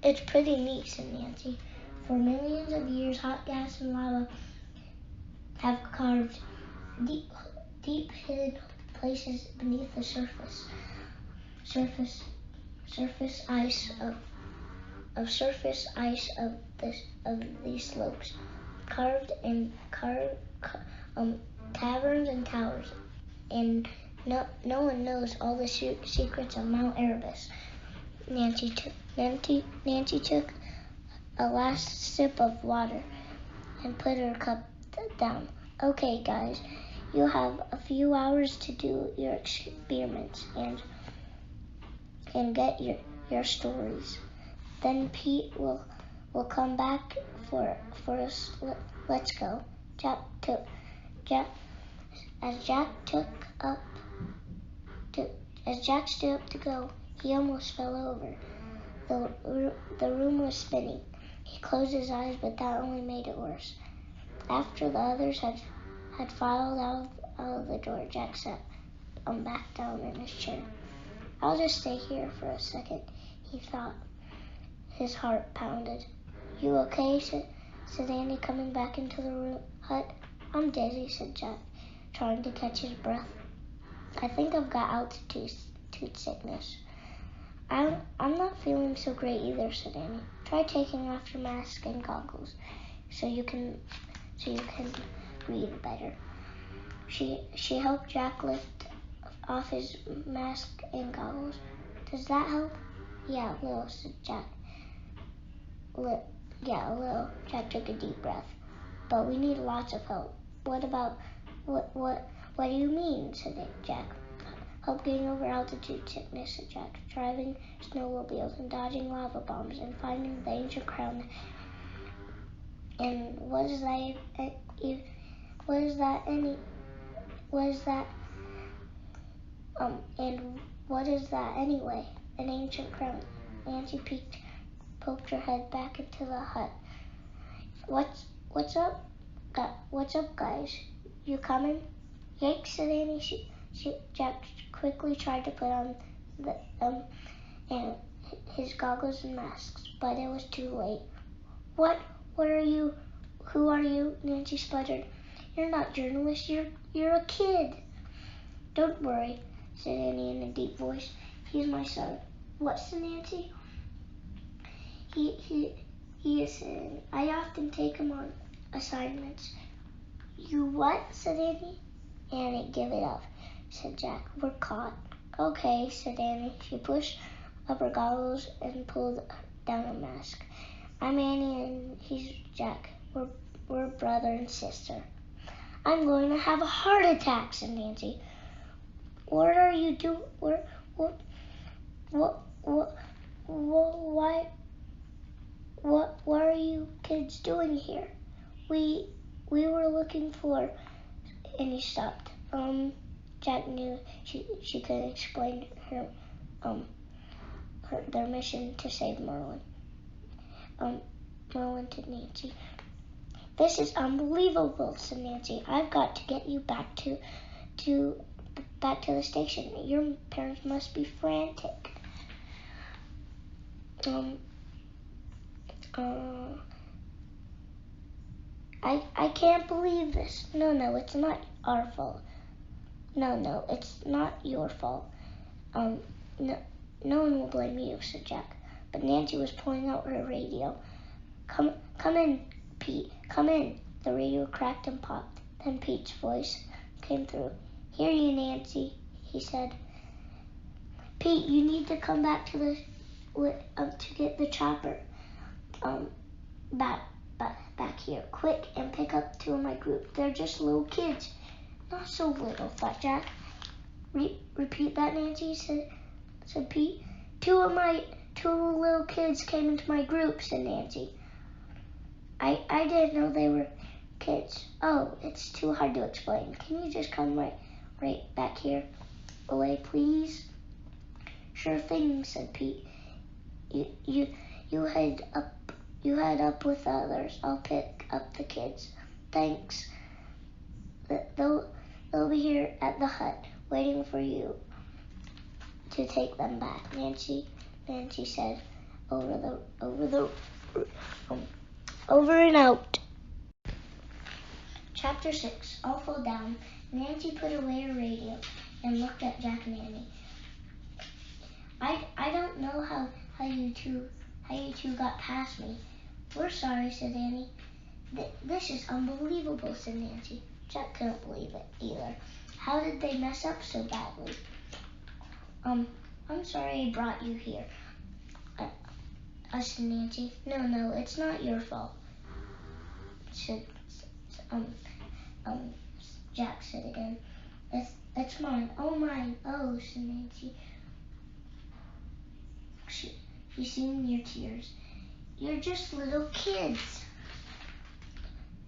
it's pretty neat, said Nancy. For millions of years, hot gas and lava have carved deep hidden places beneath the surface ice of these slopes, carved caverns and towers, and no one knows all the secrets of Mount Erebus. Nancy took a last sip of water and put her cup down. Okay, guys, you have a few hours to do your experiments and get your stories. Then Pete will come back for us. Let's go. As Jack stood up to go, he almost fell over. The room was spinning. He closed his eyes, but that only made it worse. After the others had filed out of the door, Jack sat back down in his chair. I'll just stay here for a second, he thought. His heart pounded. You okay? said Annie, coming back into the hut. I'm dizzy, said Jack, trying to catch his breath. I think I've got altitude sickness. I'm not feeling so great either, said Annie. Try taking off your mask and goggles so you can read better. She helped Jack lift off his mask and goggles. Does that help? Yeah, it will, said Jack. Yeah, a little. Jack took a deep breath. But we need lots of help. What do you mean? Said Jack. Help getting over altitude sickness, said Jack. Driving snowmobiles and dodging lava bombs and finding the ancient crown. And what is that anyway? An ancient crown. Nancy poked her head back into the hut. What's up? What's up, guys? You coming? Yikes, said Annie. Jack quickly tried to put on and his goggles and masks, but it was too late. What are you? Who are you? Nancy sputtered. You're not journalist. You're a kid. Don't worry, said Annie in a deep voice. He's my son. What, said Nancy? He is. I often take him on assignments. You what? Said Annie. Annie, give it up, said Jack. We're caught. Okay, said Annie. She pushed up her goggles and pulled down her mask. I'm Annie and he's Jack. We're brother and sister. I'm going to have a heart attack, said Nancy. What are you doing? What are you kids doing here? We were looking for, and he stopped. Jack knew she couldn't explain their mission to save Merlin. Merlin to Nancy. This is unbelievable, said Nancy. I've got to get you back to the station. Your parents must be frantic. I can't believe this. No, it's not our fault. No, it's not your fault. No one will blame you, said Jack. But Nancy was pulling out her radio. Come in, Pete. Come in. The radio cracked and popped. Then Pete's voice came through. Hear you, Nancy, he said. Pete, you need to come back to get the chopper. Back here, quick, and pick up two of my group. They're just little kids. Not so little, thought Jack. Repeat that, Nancy, said Pete. Two little kids came into my group, said Nancy. I didn't know they were kids. Oh, it's too hard to explain. Can you just come right back here away, please? Sure thing, said Pete. You head up with others. I'll pick up the kids. Thanks. They'll be here at the hut, waiting for you to take them back. Nancy said, over and out. Chapter 6. All fall down. Nancy put away her radio and looked at Jack and Annie. I don't know how you two got past me. We're sorry, said Annie. This is unbelievable, said Nancy. Jack couldn't believe it either. How did they mess up so badly? I'm sorry I brought you here, said Nancy. No, it's not your fault, Jack said again. It's mine. Oh, mine. Oh, said Nancy. She's seen your tears. You're just little kids.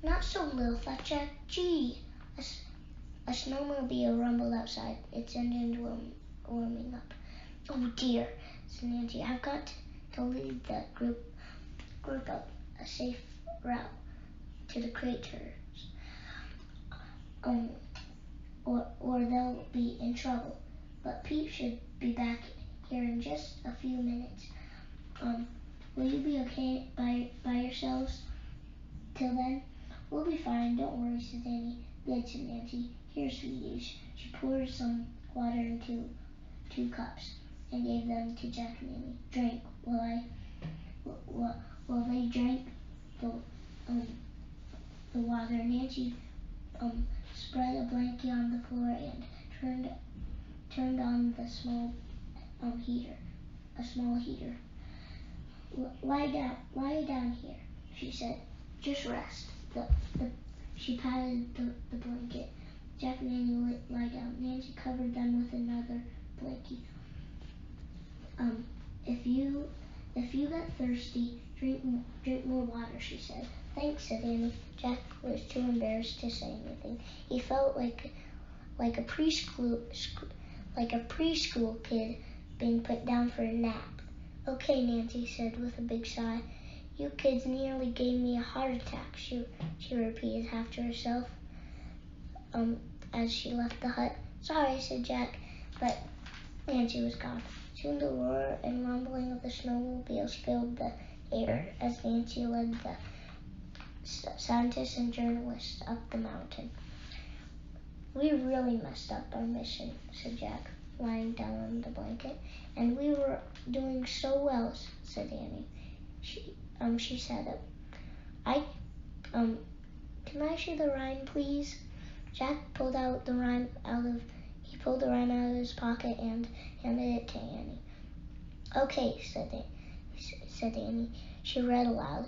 Not so little, thought Jack. Gee. A snowmobile rumbled outside, its engines warming up. Oh dear, said Nancy. I've got to lead the group up a safe route to the craters, or they'll be in trouble. But Pete should be back here in just a few minutes. Will you be okay by yourselves till then? We'll be fine, don't worry, said Annie. Good, said Nancy. Here, sweeties. She poured some water into 2 cups and gave them to Jack and Annie. Drink. While they drank the water, Nancy spread a blanket on the floor and turned on the small heater. Lie down here, she said. Just rest. She patted the blanket. Jack and Nancy lie down. Nancy covered them with another blanket. If you get thirsty, drink more water, she said. Thanks, said Annie. Jack was too embarrassed to say anything. He felt like a preschool kid being put down for a nap. Okay, Nancy said with a big sigh. You kids nearly gave me a heart attack, she repeated half to herself as she left the hut. Sorry, said Jack, but Nancy was gone. Soon the roar and rumbling of the snowmobiles filled the air as Nancy led the scientists and journalists up the mountain. We really messed up our mission, said Jack, lying down on the blanket. And we were doing so well, said Annie. She sat up. Can I see the rhyme, please? Jack pulled the rhyme out of his pocket and handed it to Annie. Okay, said Annie. She read aloud.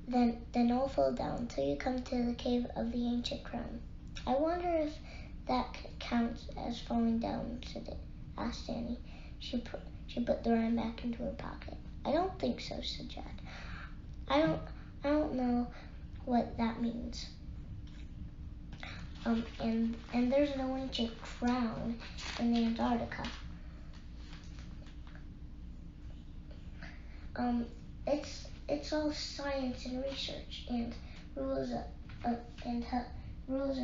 Then all fell down till you come to the cave of the ancient crown. I wonder if that counts as falling down, asked Annie. She put the rhyme back into her pocket. I don't think so, said Jack. I don't know what that means. And there's no ancient crown in Antarctica. It's all science and research and rules and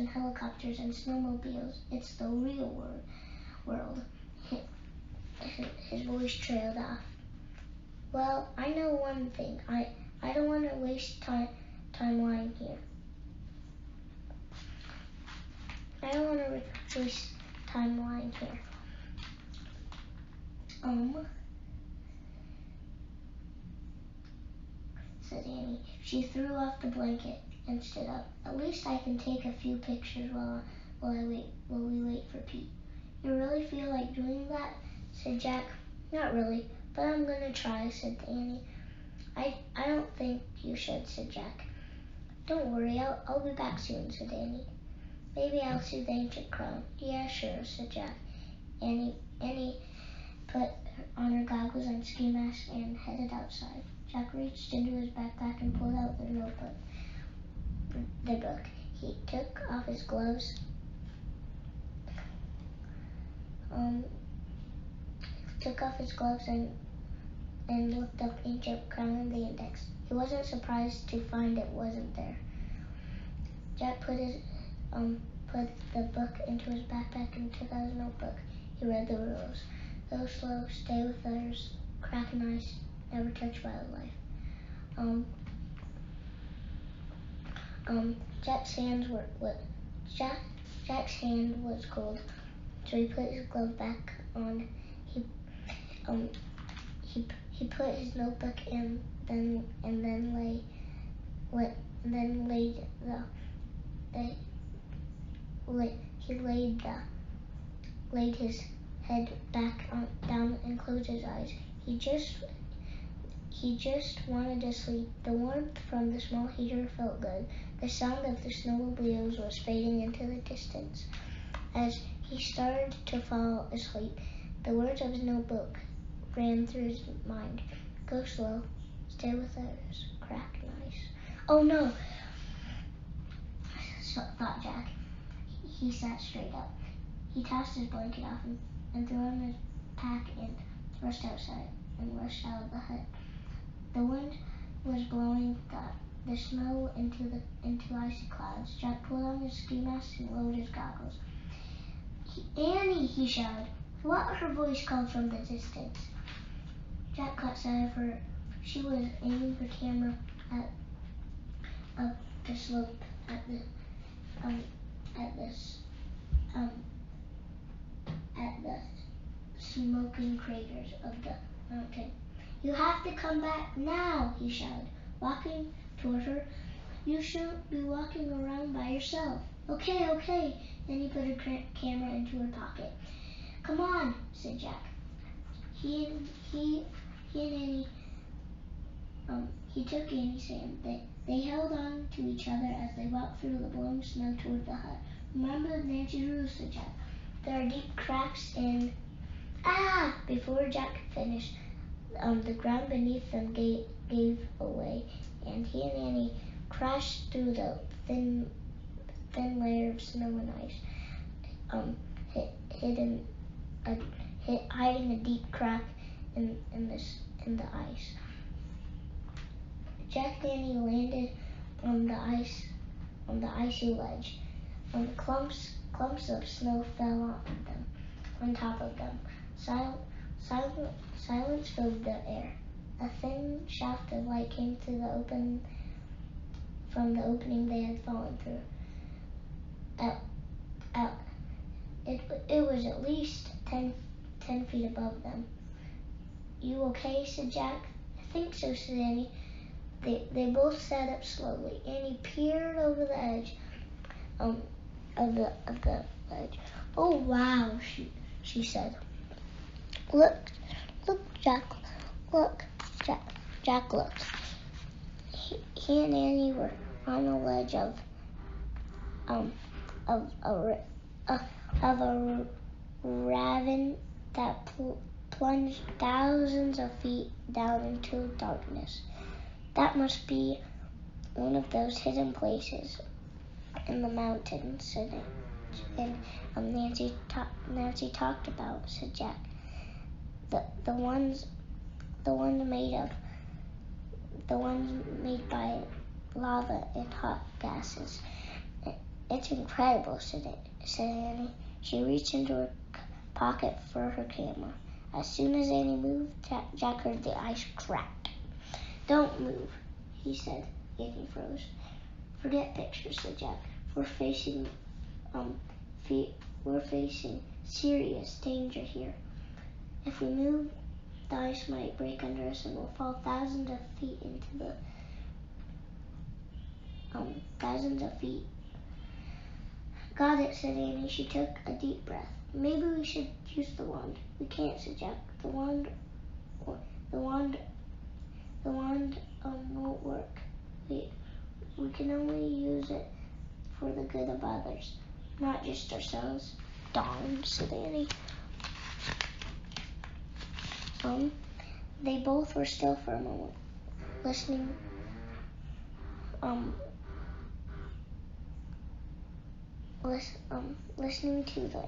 helicopters and snowmobiles. It's the real world. His voice trailed off. Well, I know one thing. I don't want to waste time lying here. I don't want to waste time lying here. Said Annie. She threw off the blanket and stood up. At least I can take a few pictures while we wait for Pete. You really feel like doing that? Said Jack. Not really, but I'm gonna try, said Annie. I don't think you should, said Jack. Don't worry, I'll be back soon, said Annie. Maybe I'll see the ancient crown. Yeah, sure, said Jack. Annie put on her goggles and ski mask and headed outside. Jack reached into his backpack and pulled out the book. He took off his gloves. And looked up ancient crown in the index. He wasn't surprised to find it wasn't there. Jack put the book into his backpack and took out his notebook. He read the rules. Go slow, stay with others, crack an ice, never touch wildlife. Jack's hand was cold, so he put his glove back on. He put his notebook in, then laid his head back down and closed his eyes. He just wanted to sleep. The warmth from the small heater felt good. The sound of the snowmobiles was fading into the distance. As he started to fall asleep, the words of his notebook ran through his mind. Go slow, stay with others, crack nice. Oh no, thought Jack. He sat straight up. He tossed his blanket off and threw on his pack and rushed outside and rushed out of the hut. The wind was blowing the snow into icy clouds. Jack pulled on his ski mask and lowered his goggles. Annie, he shouted. What? Her voice called from the distance. Jack caught sight of her. She was aiming her camera up the slope at the smoking craters of the mountain. You have to come back now, he shouted, walking toward her. You shouldn't be walking around by yourself. Okay. Then he put her camera into her pocket. Come on, said Jack. He and Annie He took Annie's hand. They held on to each other as they walked through the blowing snow toward the hut. Remember Nancy's rules, said Jack. There are deep cracks in... Ah! Before Jack could finish, the ground beneath them gave away, and he and Annie crashed through the thin layer of snow and ice, hiding a deep crack in the ice. Jack and Annie landed on the icy ledge. Clumps of snow fell on top of them. Silence filled the air. A thin shaft of light came through from the opening they had fallen through. It was at least 10 feet above them. You okay? Said Jack. I think so, said Annie. They both sat up slowly. Annie peered over the edge of the ledge. Oh wow, she said. Look, Jack. Look, Jack. Jack looked. He and Annie were on the ledge of a ravine that plunged thousands of feet down into darkness. That must be one of those hidden places in the mountains, said it. And Nancy talked about, said Jack. The ones made by lava and hot gases. It's incredible, said Annie. She reached into her pocket for her camera. As soon as Annie moved, Jack heard the ice crack. Don't move, he said. Annie froze. Forget pictures, said Jack. We're facing serious danger here. If we move, the ice might break under us and we'll fall thousands of feet. Got it, said Annie. She took a deep breath. Maybe we should use the wand. We can't, said Jack. The wand won't work. We can only use it for the good of others, not just ourselves. Darn, said Annie. They both were still for a moment, listening to the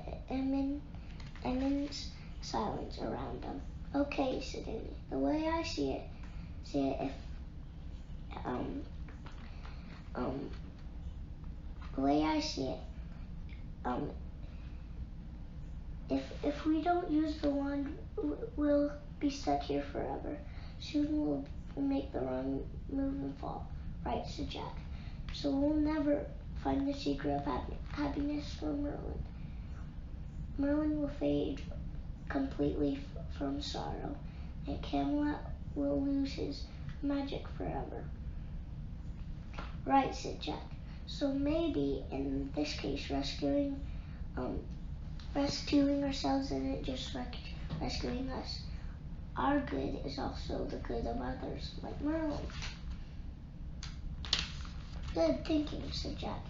immense silence around them. Okay, said Annie. The way I see it, if we don't use the wand, we'll be stuck here forever. Soon we'll make the wrong move and fall. Right, said Jack. So we'll never find the secret of happiness for Merlin. Merlin will fade completely from sorrow, and Camelot will lose his magic forever. Right, said Jack. So maybe in this case, rescuing ourselves isn't just rescuing us. Our good is also the good of others, like Merlin. Good thinking, said Jack.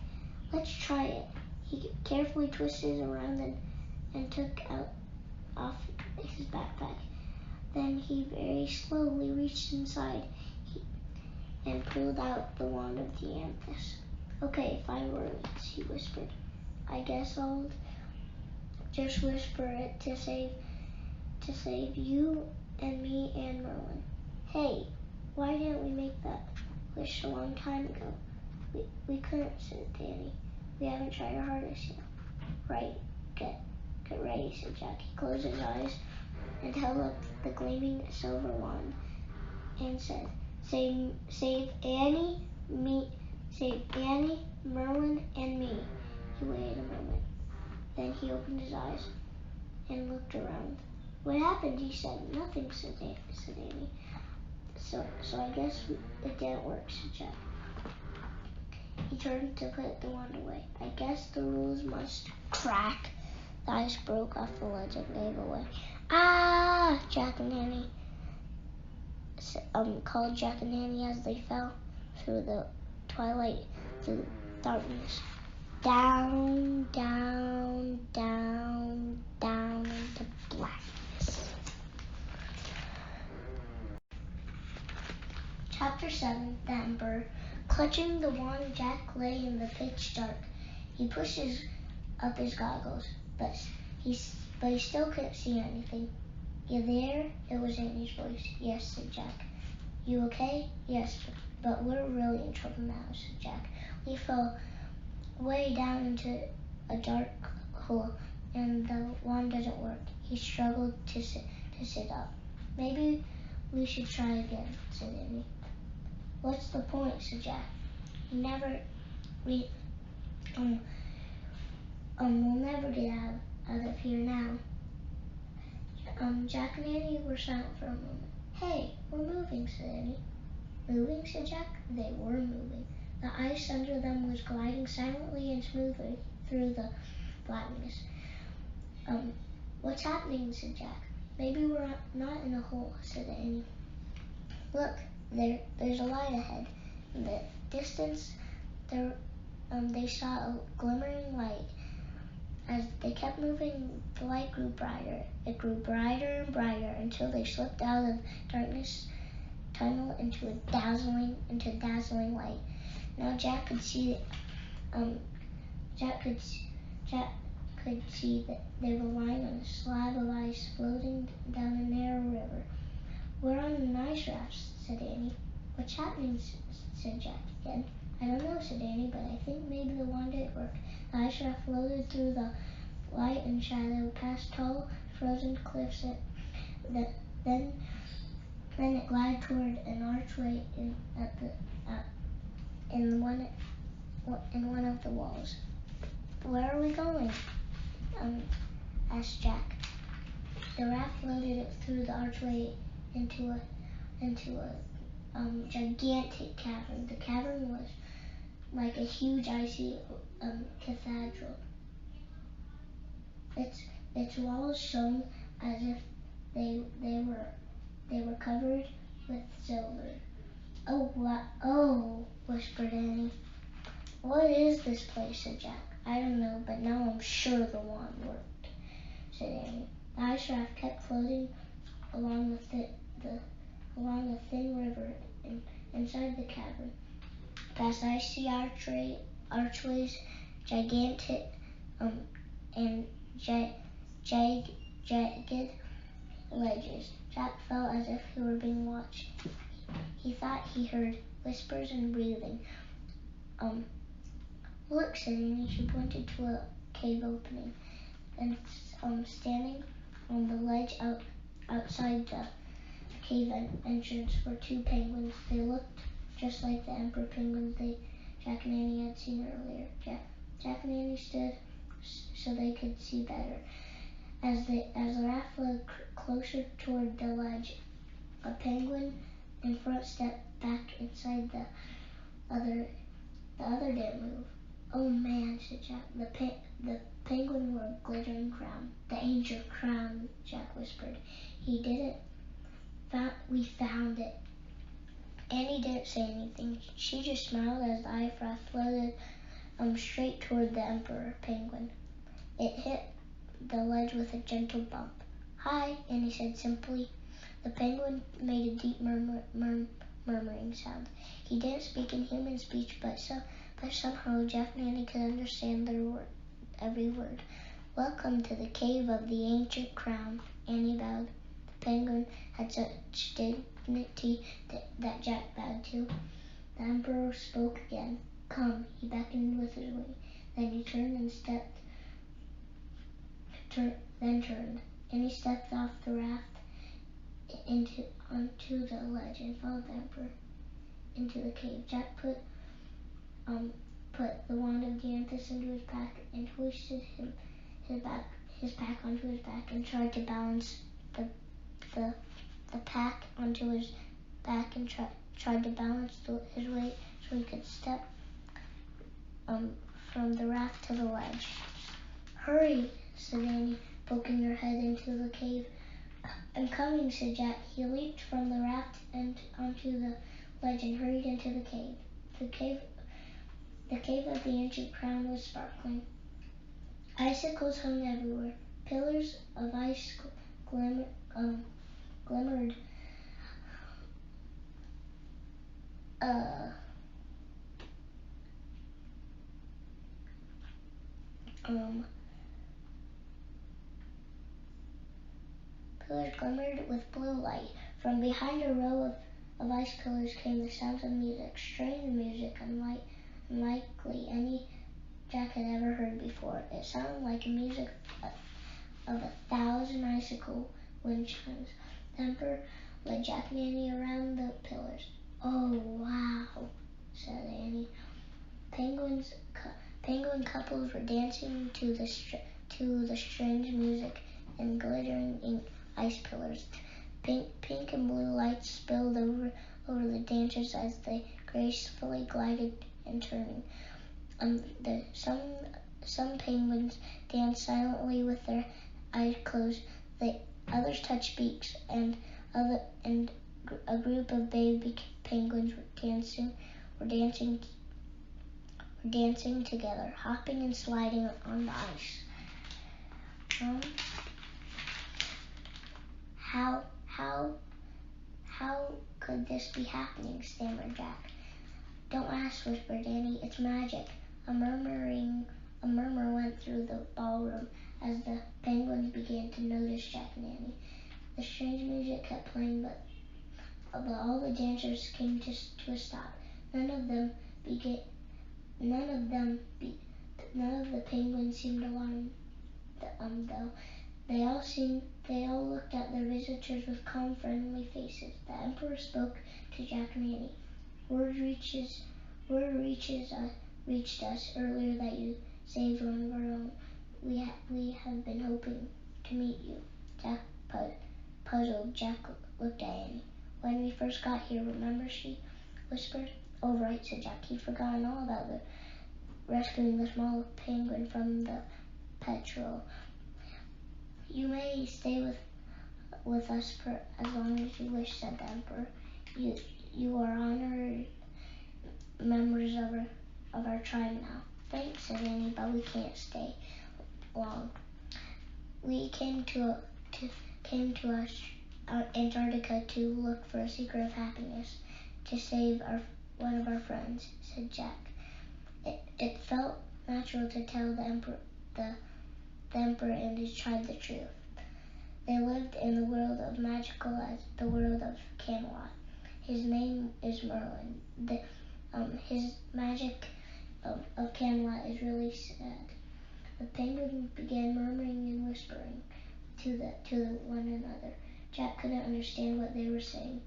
Let's try it. He carefully twisted around and took off his backpack. Then he very slowly reached inside and pulled out the wand of Dianthus. Okay, 5 words, he whispered. I guess I'll just whisper it to save you and me and Merlin. Hey, why didn't we make that wish a long time ago? We couldn't, said Danny. We haven't tried our hardest yet. Right, get ready, said Jack. He closed his eyes and held up the gleaming silver wand and said, Save Annie, Merlin, and me. He waited a moment. Then he opened his eyes and looked around. What happened? He said. Nothing, said Annie. So I guess it didn't work, said Jack. He turned to put the wand away. I guess the rules must crack. The ice broke off the ledge and gave away. Ah! Jack and Annie called Jack and Annie as they fell through the twilight, through darkness. Down, down, down, down into blackness. Chapter 7, The Emperor. Clutching the wand, Jack lay in the pitch dark. He pushes up his goggles, but he still couldn't see anything. You there? It was Annie's voice. Yes, said Jack. You okay? Yes, but we're really in trouble now, said Jack. We fell way down into a dark hole, and the wand doesn't work. He struggled to sit up. Maybe we should try again, said Annie. What's the point, said Jack. We'll never get out of here now. Jack and Annie were silent for a moment. Hey, we're moving, said Annie. Moving, said Jack. They were moving. The ice under them was gliding silently and smoothly through the blackness. What's happening, said Jack. Maybe we're not in a hole, said Annie. Look, there's a light ahead. In the distance, they saw a glimmering light. As they kept moving, the light grew brighter. It grew brighter and brighter until they slipped out of darkness tunnel into dazzling light. Now Jack could see that they were lying on a slab of ice floating down a narrow river. We're on an ice raft, said Annie. What's happening, said Jack again. I don't know, said Annie, but I think maybe the wand didn't work. The ice raft floated through the light and shadow, past tall, frozen cliffs. Then it glided toward an archway in one of the walls. Where are we going? Asked Jack. The raft floated it through the archway into a gigantic cavern. The cavern was like a huge icy cathedral. Its walls shone as if they were covered with silver. Oh, what? Oh, whispered Annie. What is this place, said Jack. I don't know, but now I'm sure the wand worked, said Annie. The ice raft kept floating along a thin river inside the cavern, past icy archways, gigantic and jagged ledges. Jack felt as if he were being watched. He thought he heard whispers and breathing. Look, said Annie. She pointed to a cave opening, and standing on the ledge outside the cave entrance were two penguins. They looked just like the emperor penguins Jack and Annie had seen earlier. Jack and Annie stood so they could see better. As the raft flowed closer toward the ledge, a penguin in front stepped back inside. The other didn't move. Oh man, said Jack. The penguin wore a glittering crown. The ancient crown, Jack whispered. We found it. Annie didn't say anything. She just smiled as the ice raft floated straight toward the emperor penguin. It hit the ledge with a gentle bump. Hi, Annie said simply. The penguin made a deep murmuring sound. He didn't speak in human speech, but somehow Jack and Annie could understand every word. Welcome to the cave of the ancient crown, Annie bowed. The penguin had such dignity that Jack bowed too. The emperor spoke again. Come, he beckoned with his wing. Then he turned. Annie stepped off the raft onto the ledge and followed the emperor into the cave. Jack put the wand of Dianthus into his pack and hoisted his pack onto his back and tried to balance the pack onto his back and tried to balance his weight so he could step from the raft to the ledge. Hurry, said Annie, poking her head into the cave. I'm coming, said Jack. He leaped from the raft and onto the ledge and hurried into the cave. The cave of the ancient crown was sparkling. Icicles hung everywhere. Pillars of ice glimmered pillars glimmered with blue light. From behind a row of ice pillars came the sounds of music, strange music, unlikely any Jack had ever heard before. It sounded like the music of 1,000 icicle wind chimes. The Emperor led Jack and Annie around the pillars. Oh, wow, said Annie. Penguin couples were dancing to the strange music and glittering ice pillars. Pink and blue lights spilled over the dancers as they gracefully glided and turning. Some penguins danced silently with their eyes closed. The others touched beaks, and a group of baby penguins were dancing together, hopping and sliding on the ice. How could this be happening? Stammered Jack. Don't ask, whispered Annie. It's magic. A murmur went through the ballroom as the penguins began to notice Jack and Annie. The strange music kept playing, but all the dancers came to a stop. None of the penguins seemed alarmed, though. They all looked at their visitors with calm, friendly faces. The Emperor spoke to Jack and Annie. Word reached us earlier that you saved one of our own. We have been hoping to meet you. Jack puzzled. Jack looked at Annie. When we first got here, remember, she whispered. Oh, right, said Jack. He'd forgotten all about rescuing the small penguin from the petrel. You may stay with us for as long as you wish, said the Emperor. You are honored members of our tribe now. Thanks, said Annie, but we can't stay long. We came to Antarctica to look for a secret of happiness, to save one of our friends, said Jack. It felt natural to tell the Emperor and his tribe the truth. They lived in the world of magical as the world of Camelot. His name is Merlin. His magic of Camelot is really sad. The penguins began murmuring and whispering to one another. Jack couldn't understand what they were saying.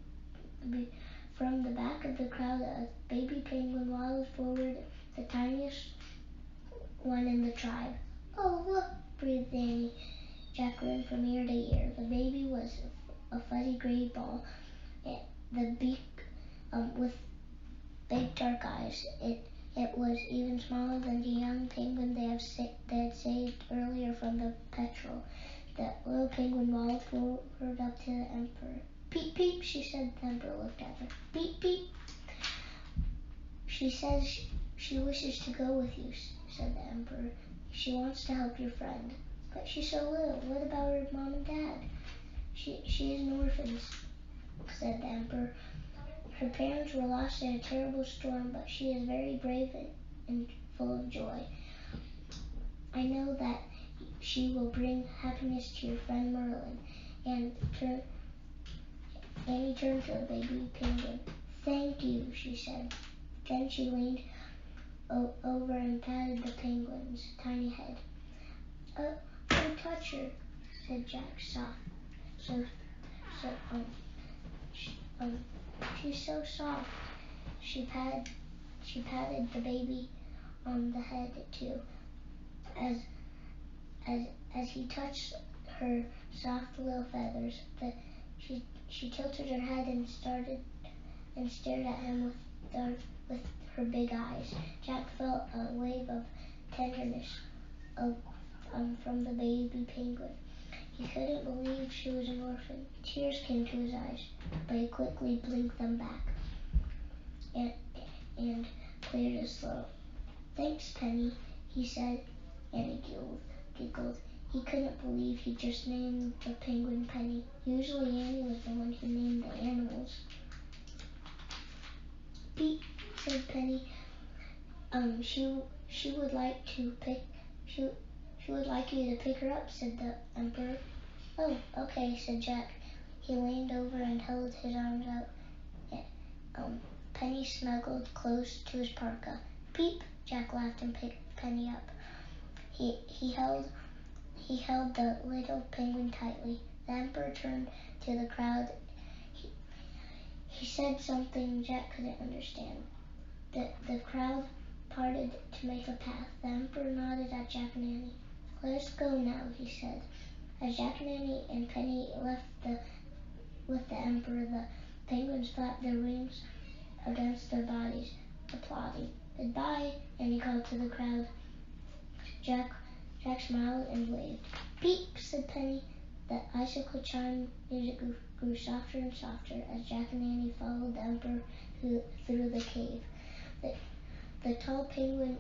From the back of the crowd, a baby penguin waddled forward, the tiniest one in the tribe. Oh, look, breathed Annie. Jack grinned from ear to ear. The baby was a fuzzy gray ball, the beak with big dark eyes. It was even smaller than the young penguin they had saved earlier from the petrel. The little penguin waddled forward up to the Emperor. Peep, peep, she said. The Emperor looked at her. Peep, peep. She says she wishes to go with you, said the Emperor. She wants to help your friend. But she's so little. What about her mom and dad? She is an orphan, said the Emperor. Her parents were lost in a terrible storm, but she is very brave and full of joy. I know that she will bring happiness to your friend Merlin. And Annie turned to the baby penguin. Thank you, she said. Then she leaned over and patted the penguin's tiny head. Don't touch her, said Jack soft. She's so soft. She patted the baby on the head too. As he touched her soft little feathers, she tilted her head and stared at him with her big eyes. Jack felt a wave of tenderness from the baby penguin. He couldn't believe she was an orphan. Tears came to his eyes, but he quickly blinked them back and cleared his throat. "Thanks, Penny," he said, and he giggled. He couldn't believe he just named the penguin Penny. Usually Annie was the one who named the animals. "Beep," said Penny. She would like you to pick her up," said the Emperor. "Oh, okay," said Jack. He leaned over and held his arms out. Penny snuggled close to his parka. "Peep!" Jack laughed and picked Penny up. He held the little penguin tightly. The Emperor turned to the crowd. He said something Jack couldn't understand. The crowd parted to make a path. The Emperor nodded at Jack and Annie. "Let us go now," he said. As Jack and Annie and Penny left with the Emperor, the penguins flapped their wings against their bodies, applauding. "Goodbye," Annie called to the crowd. Jack smiled and waved. "Peep," said Penny. The icicle chime music grew softer and softer as Jack and Annie followed the Emperor through the cave. The tall penguin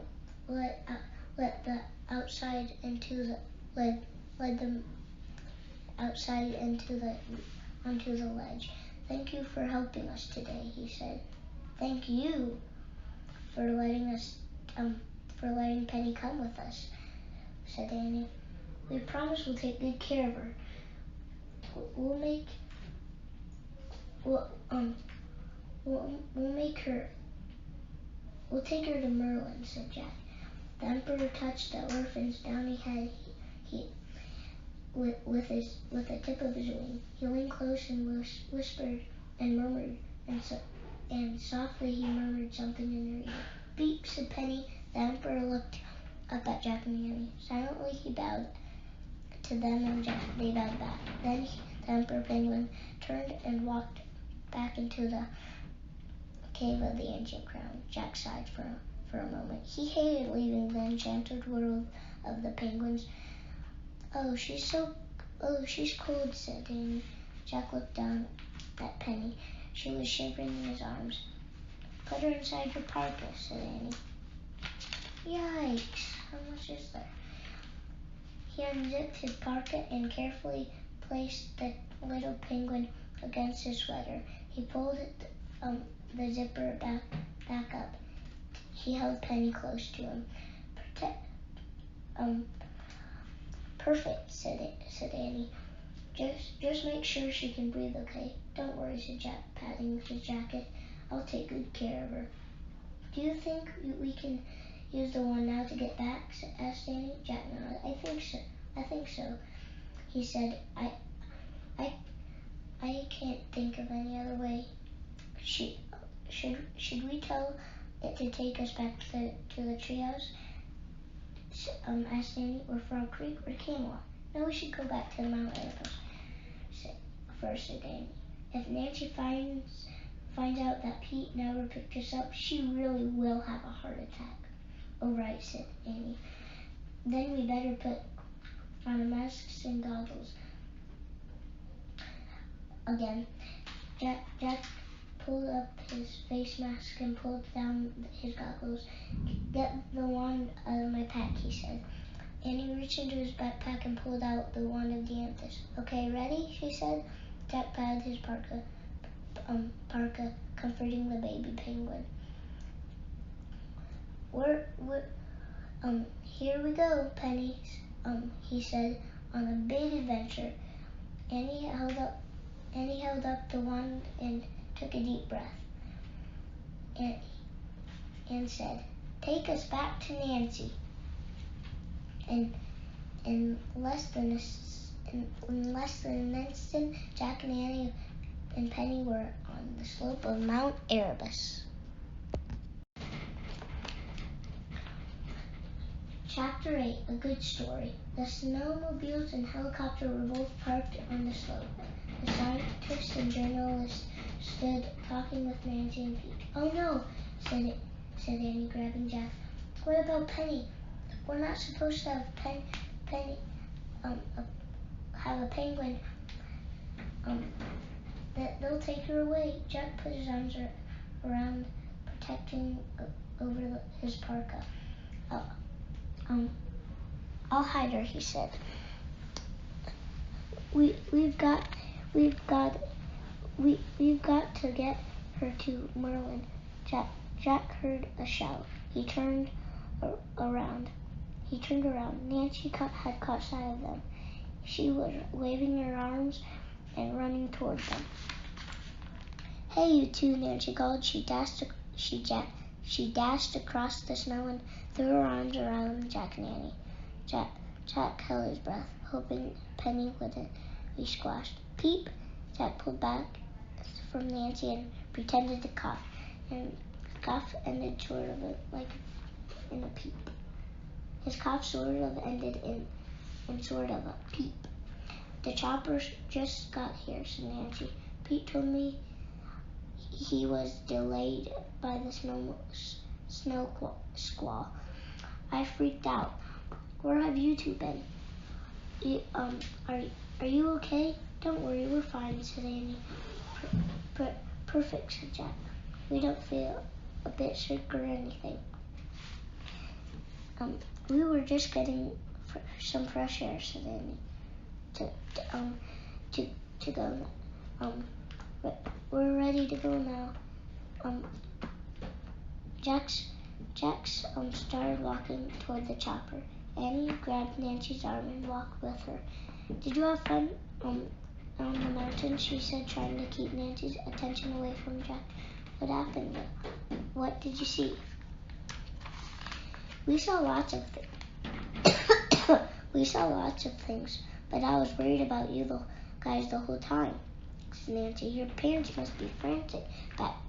led them outside onto the ledge. "Thank you for helping us today," he said. "Thank you for letting Penny come with us," said Annie. "We promise we'll take good care of her. We'll take her to Merlin," said Jack. The Emperor touched the orphan's downy head with the tip of his wing. He leaned close and whispered and murmured, and softly he murmured something in her ear. "Beep," said Penny. The Emperor looked up at Jack and Annie. Silently he bowed to them, and they bowed back. Then the Emperor Penguin turned and walked back into the cave of the ancient crown. Jack sighed for a moment. He hated leaving the enchanted world of the penguins. Oh, she's cold," said Annie. Jack looked down at Penny. She was shivering in his arms. "Put her inside your parka," said Annie. Yikes, how much is there? He unzipped his parka and carefully placed the little penguin against his sweater. He pulled the zipper back up. He held Penny close to him. "Perfect," said Annie. Just make sure she can breathe, okay? "Don't worry," said Jack, patting his jacket. "I'll take good care of her." "Do you think we can use the wand now to get back?" asked Annie. Jack nodded. I think so. He said, I can't think of any other way. Should we tell it to take us back to the treehouse?" Asked Annie. "Or Frog Creek or Camelot?" "No, we should go back to the Mount Erebus first," said Annie. "If Nancy finds out that Pete never picked us up, she really will have a heart attack." "Oh, right," said Annie. "Then we better put on our masks and goggles." Again, Jack pulled up his face mask and pulled down his goggles. "Get the wand out of my pack," he said. Annie reached into his backpack and pulled out the wand of Dianthus. "Okay, ready?" she said. Jack patted his parka, comforting the baby penguin. Here we go, Penny," he said, "on a big adventure." Annie held up the wand and took a deep breath, and said, "Take us back to Nancy." In less than an instant, Jack and Annie and Penny were on the slope of Mount Erebus. Chapter 8, A Good Story. The snowmobiles and helicopter were both parked on the slope. The scientist and journalist stood talking with Nancy and Pete. "Oh no," said Annie, grabbing Jack. "What about Penny? We're not supposed to have have a penguin. They'll take her away. Jack put his arms around, protecting over his parka. I'll hide her, he said. We've got to get her to Merlin. Jack heard a shout. He turned around. Nancy had caught sight of them. She was waving her arms and running toward them. Hey, you two, Nancy called. She dashed across the snow and threw her arms around Jack and Annie. Jack held his breath, hoping Penny wouldn't be squashed. Peep! Jack pulled back from Nancy and pretended to cough. And his cough ended sort of like in a peep. His cough sort of ended in sort of a peep. The chopper just got here, said Nancy. Pete told me he was delayed by the snow squall. I freaked out. Where have you two been? Are you okay? Don't worry, we're fine, said Annie. Perfect, said Jack. We don't feel a bit sick or anything. We were just getting some fresh air, said Annie. To go now. We're ready to go now. Jax started walking toward the chopper. Annie grabbed Nancy's arm and walked with her. Did you have fun on the mountain? She said, trying to keep Nancy's attention away from Jack. What happened? What did you see? We saw lots of things, but I was worried about you guys the whole time, said Nancy. Your parents must be frantic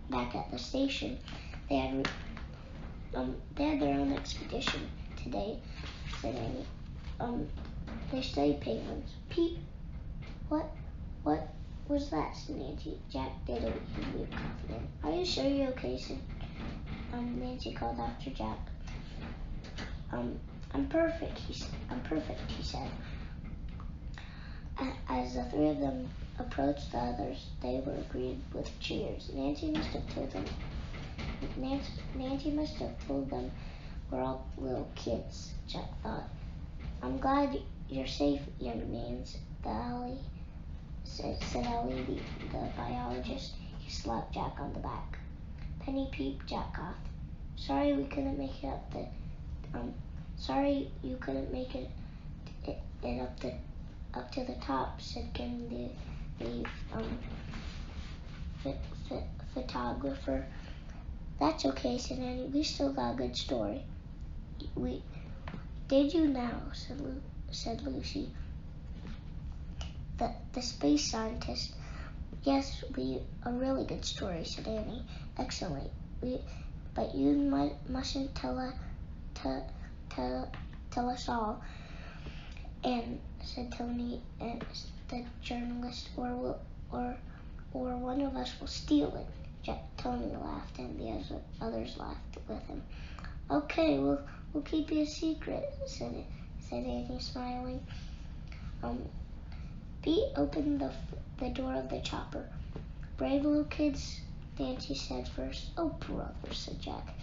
back at the station. They had their own expedition today, said Annie. They studied penguins. Pete, what was that, said Nancy. Jack did a weird cough. Are you sure you're okay, said Nancy called after Jack. I'm perfect, he said. As the three of them approached the others, they were greeted with cheers. Nancy must have told them we're all little kids, Jack thought. I'm glad you're safe, young mans, said Ellie, the biologist. He slapped Jack on the back. Penny peeped. Jack coughed. Sorry you couldn't make it up to the top, said Kim, the photographer. That's okay, said Annie. We still got a good story. Did you now, said Lucy, the space scientist. Yes, a really good story, said Annie. Excellent. But you mustn't tell us all, and said Tony, and the journalist, or one of us will steal it. Tony laughed, and the others laughed with him. Okay, we'll keep you a secret, said Annie, smiling. Pete opened the door of the chopper. Brave little kids, Nancy said first. Oh, brother, said Jack.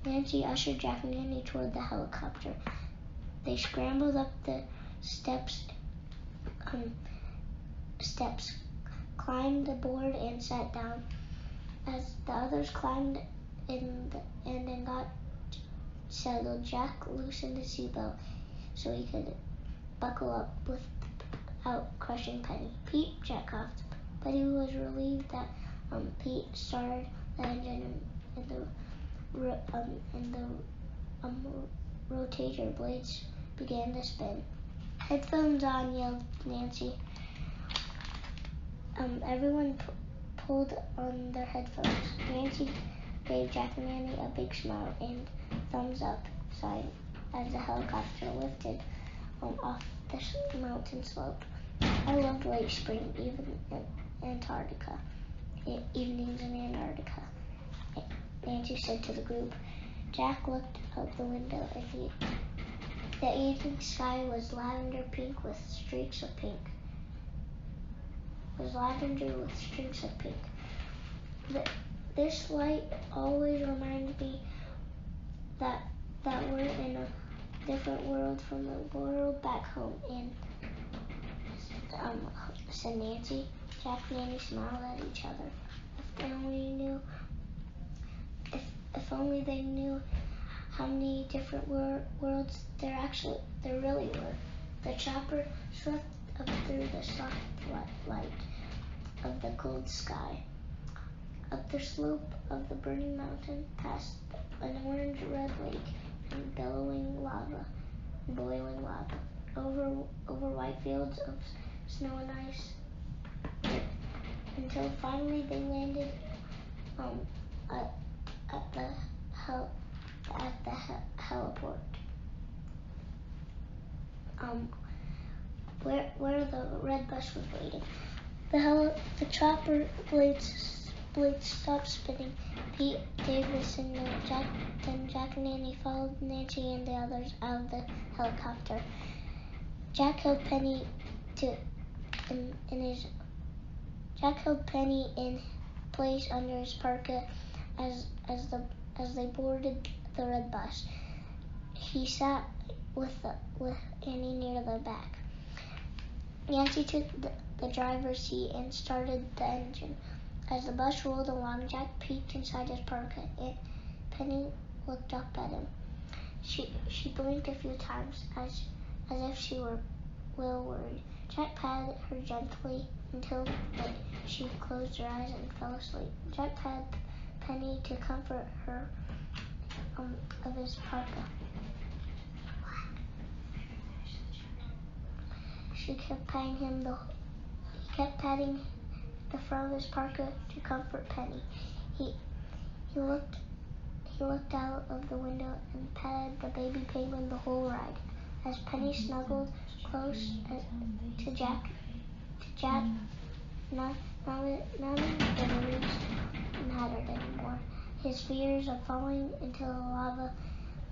Nancy ushered Jack and Annie toward the helicopter. They scrambled up the steps, climbed aboard, and sat down. As the others climbed in and got settled, Jack loosened his seatbelt so he could buckle up without crushing Penny. Pete, Jack coughed, but he was relieved that Pete started the engine and the rotator blades began to spin. Headphones on, yelled Nancy. Everyone pulled on their headphones. Nancy gave Jack and Annie a big smile and thumbs up sign as the helicopter lifted off the mountain slope. I loved late spring, even in Antarctica. Evenings in Antarctica, Nancy said to the group. Jack looked out the window, and the evening sky was lavender pink with streaks of pink. was lavender with streaks of pink. This light always reminds me that we're in a different world from the world back home. And said Nancy. Jack and Nanny smiled at each other. If only they knew how many different worlds there really were. The chopper swept up through the soft light of the cold sky, up the slope of the burning mountain, past an orange-red lake and boiling lava, over white fields of snow and ice, until finally they landed at the heliport, where the red bus was waiting. The chopper blades stopped spinning. Pete, Davis, and Jack and Nanny followed Nancy and the others out of the helicopter. Jack held Penny in place under his parka as they boarded the red bus. He sat with Annie near the back. Nancy took the driver's seat and started the engine. As the bus rolled along, Jack peeked inside his parka. Penny looked up at him. She blinked a few times as if she were a little worried. Jack patted her gently until she closed her eyes and fell asleep. Jack patted Penny to comfort her of his parka. He kept patting the front of his parka to comfort Penny. He looked out of the window and petted the baby penguin the whole ride. As Penny snuggled close to Jack, none of the worries mattered anymore. His fears of falling into the lava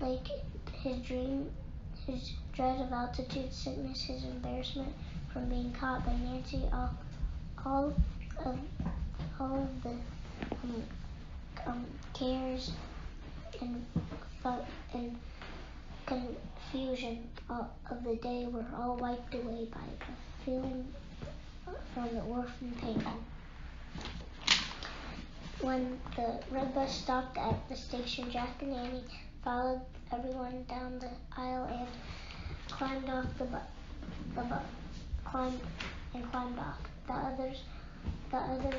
lake, his dread of altitude sickness, his embarrassment from being caught by Nancy, all of the cares and confusion of the day were all wiped away by the feeling from the orphan penguin. When the red bus stopped at the station, Jack and Annie followed everyone down the aisle and climbed off the bus. Climbed off. The others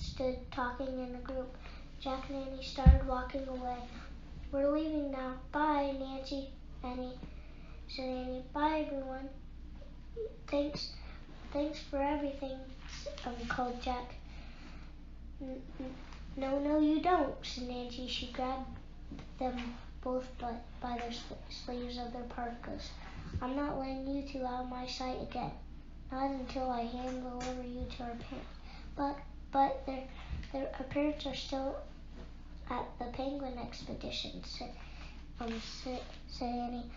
stood talking in a group. Jack and Annie started walking away. We're leaving now. Bye, Nancy. Annie said. Annie, bye, everyone. Thanks for everything, called Jack. No, you don't, said Nancy. She grabbed them both by their sleeves of their parkas. I'm not letting you two out of my sight again. Not until I hand over you to our parents. But their parents are still at the penguin expedition, said Annie.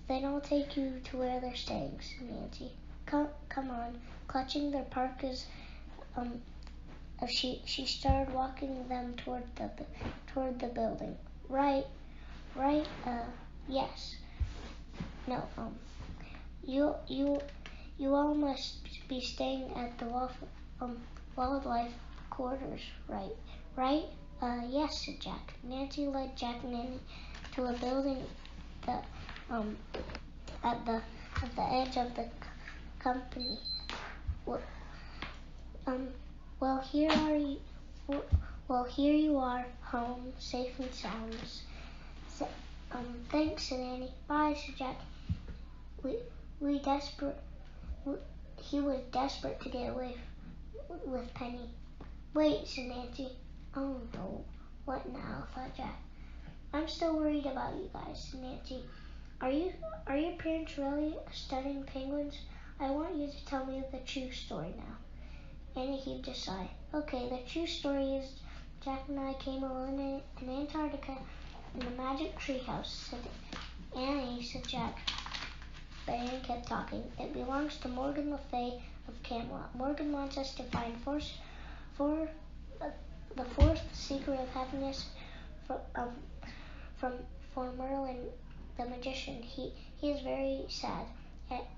Then I'll take you to where they're staying, said Nancy. Come on. Clutching their parkas, she started walking them toward the building. Right, yes. No, you all must be staying at the wildlife quarters, right? Yes, said Jack. Nancy led Jack and Annie to a building that at the edge of the company. Well, here you are, home, safe and sound. Thanks, said Annie. Bye, said Jack. He was desperate to get away with Penny. Wait, said Nancy. Oh no, what now, thought Jack. I'm still worried about you guys, said Nancy. Are your parents really studying penguins? I want you to tell me the true story now. Annie heaved a sigh. Okay, the true story is Jack and I came alone in Antarctica in the magic treehouse, said Annie, said Jack. but Annie kept talking. It belongs to Morgan Le Fay of Camelot. Morgan wants us to find the fourth secret of happiness for Merlin the magician. He is very sad,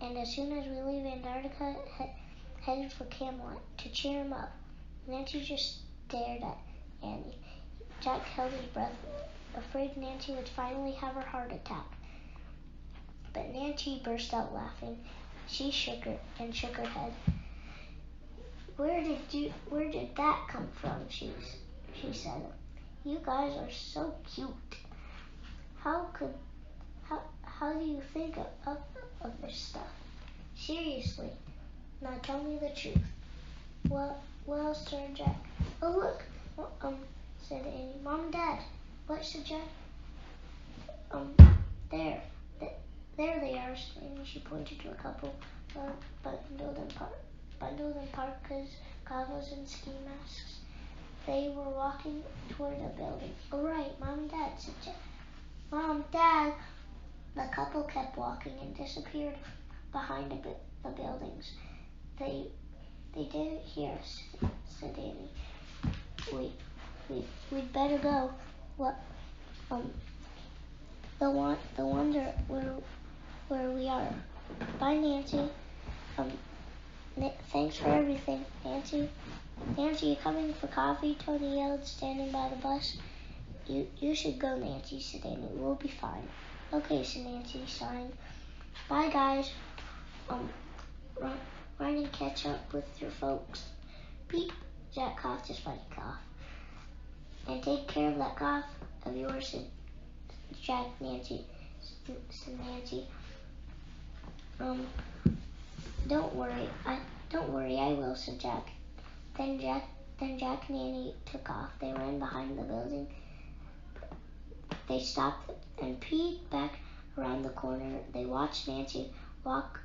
and as soon as we leave Antarctica, headed for Camelot to cheer him up. Nancy just stared at Annie. Jack held his breath, afraid Nancy would finally have her heart attack. But Nancy burst out laughing. She shook her head. Where did that come from? She said. You guys are so cute. How do you think of this stuff? Seriously, now tell me the truth. Well, Sir Jack. Oh look, said Annie. Mom and Dad. What, said Jack? There they are, said Annie. She pointed to a couple bundled in parkas, goggles, and ski masks. They were walking toward a building. Oh, right, Mom and Dad, said Jack. Mom, Dad. The couple kept walking and disappeared behind the buildings. They didn't hear us, said Annie. We'd better go. What? They'll wonder where we are. Bye, Nancy. Thanks for everything, Nancy. Nancy, you coming for coffee? Tony yelled, standing by the bus. You should go, Nancy, said Annie. We'll be fine. Okay, said Nancy, sighing. Bye, guys. Run and catch up with your folks. Beep. Jack coughed his funny cough. And take care of that cough of yours, said Nancy. Don't worry, I will, said Jack. Then Jack and Annie took off. They ran behind the building. They stopped and peeked back around the corner. They watched Nancy walk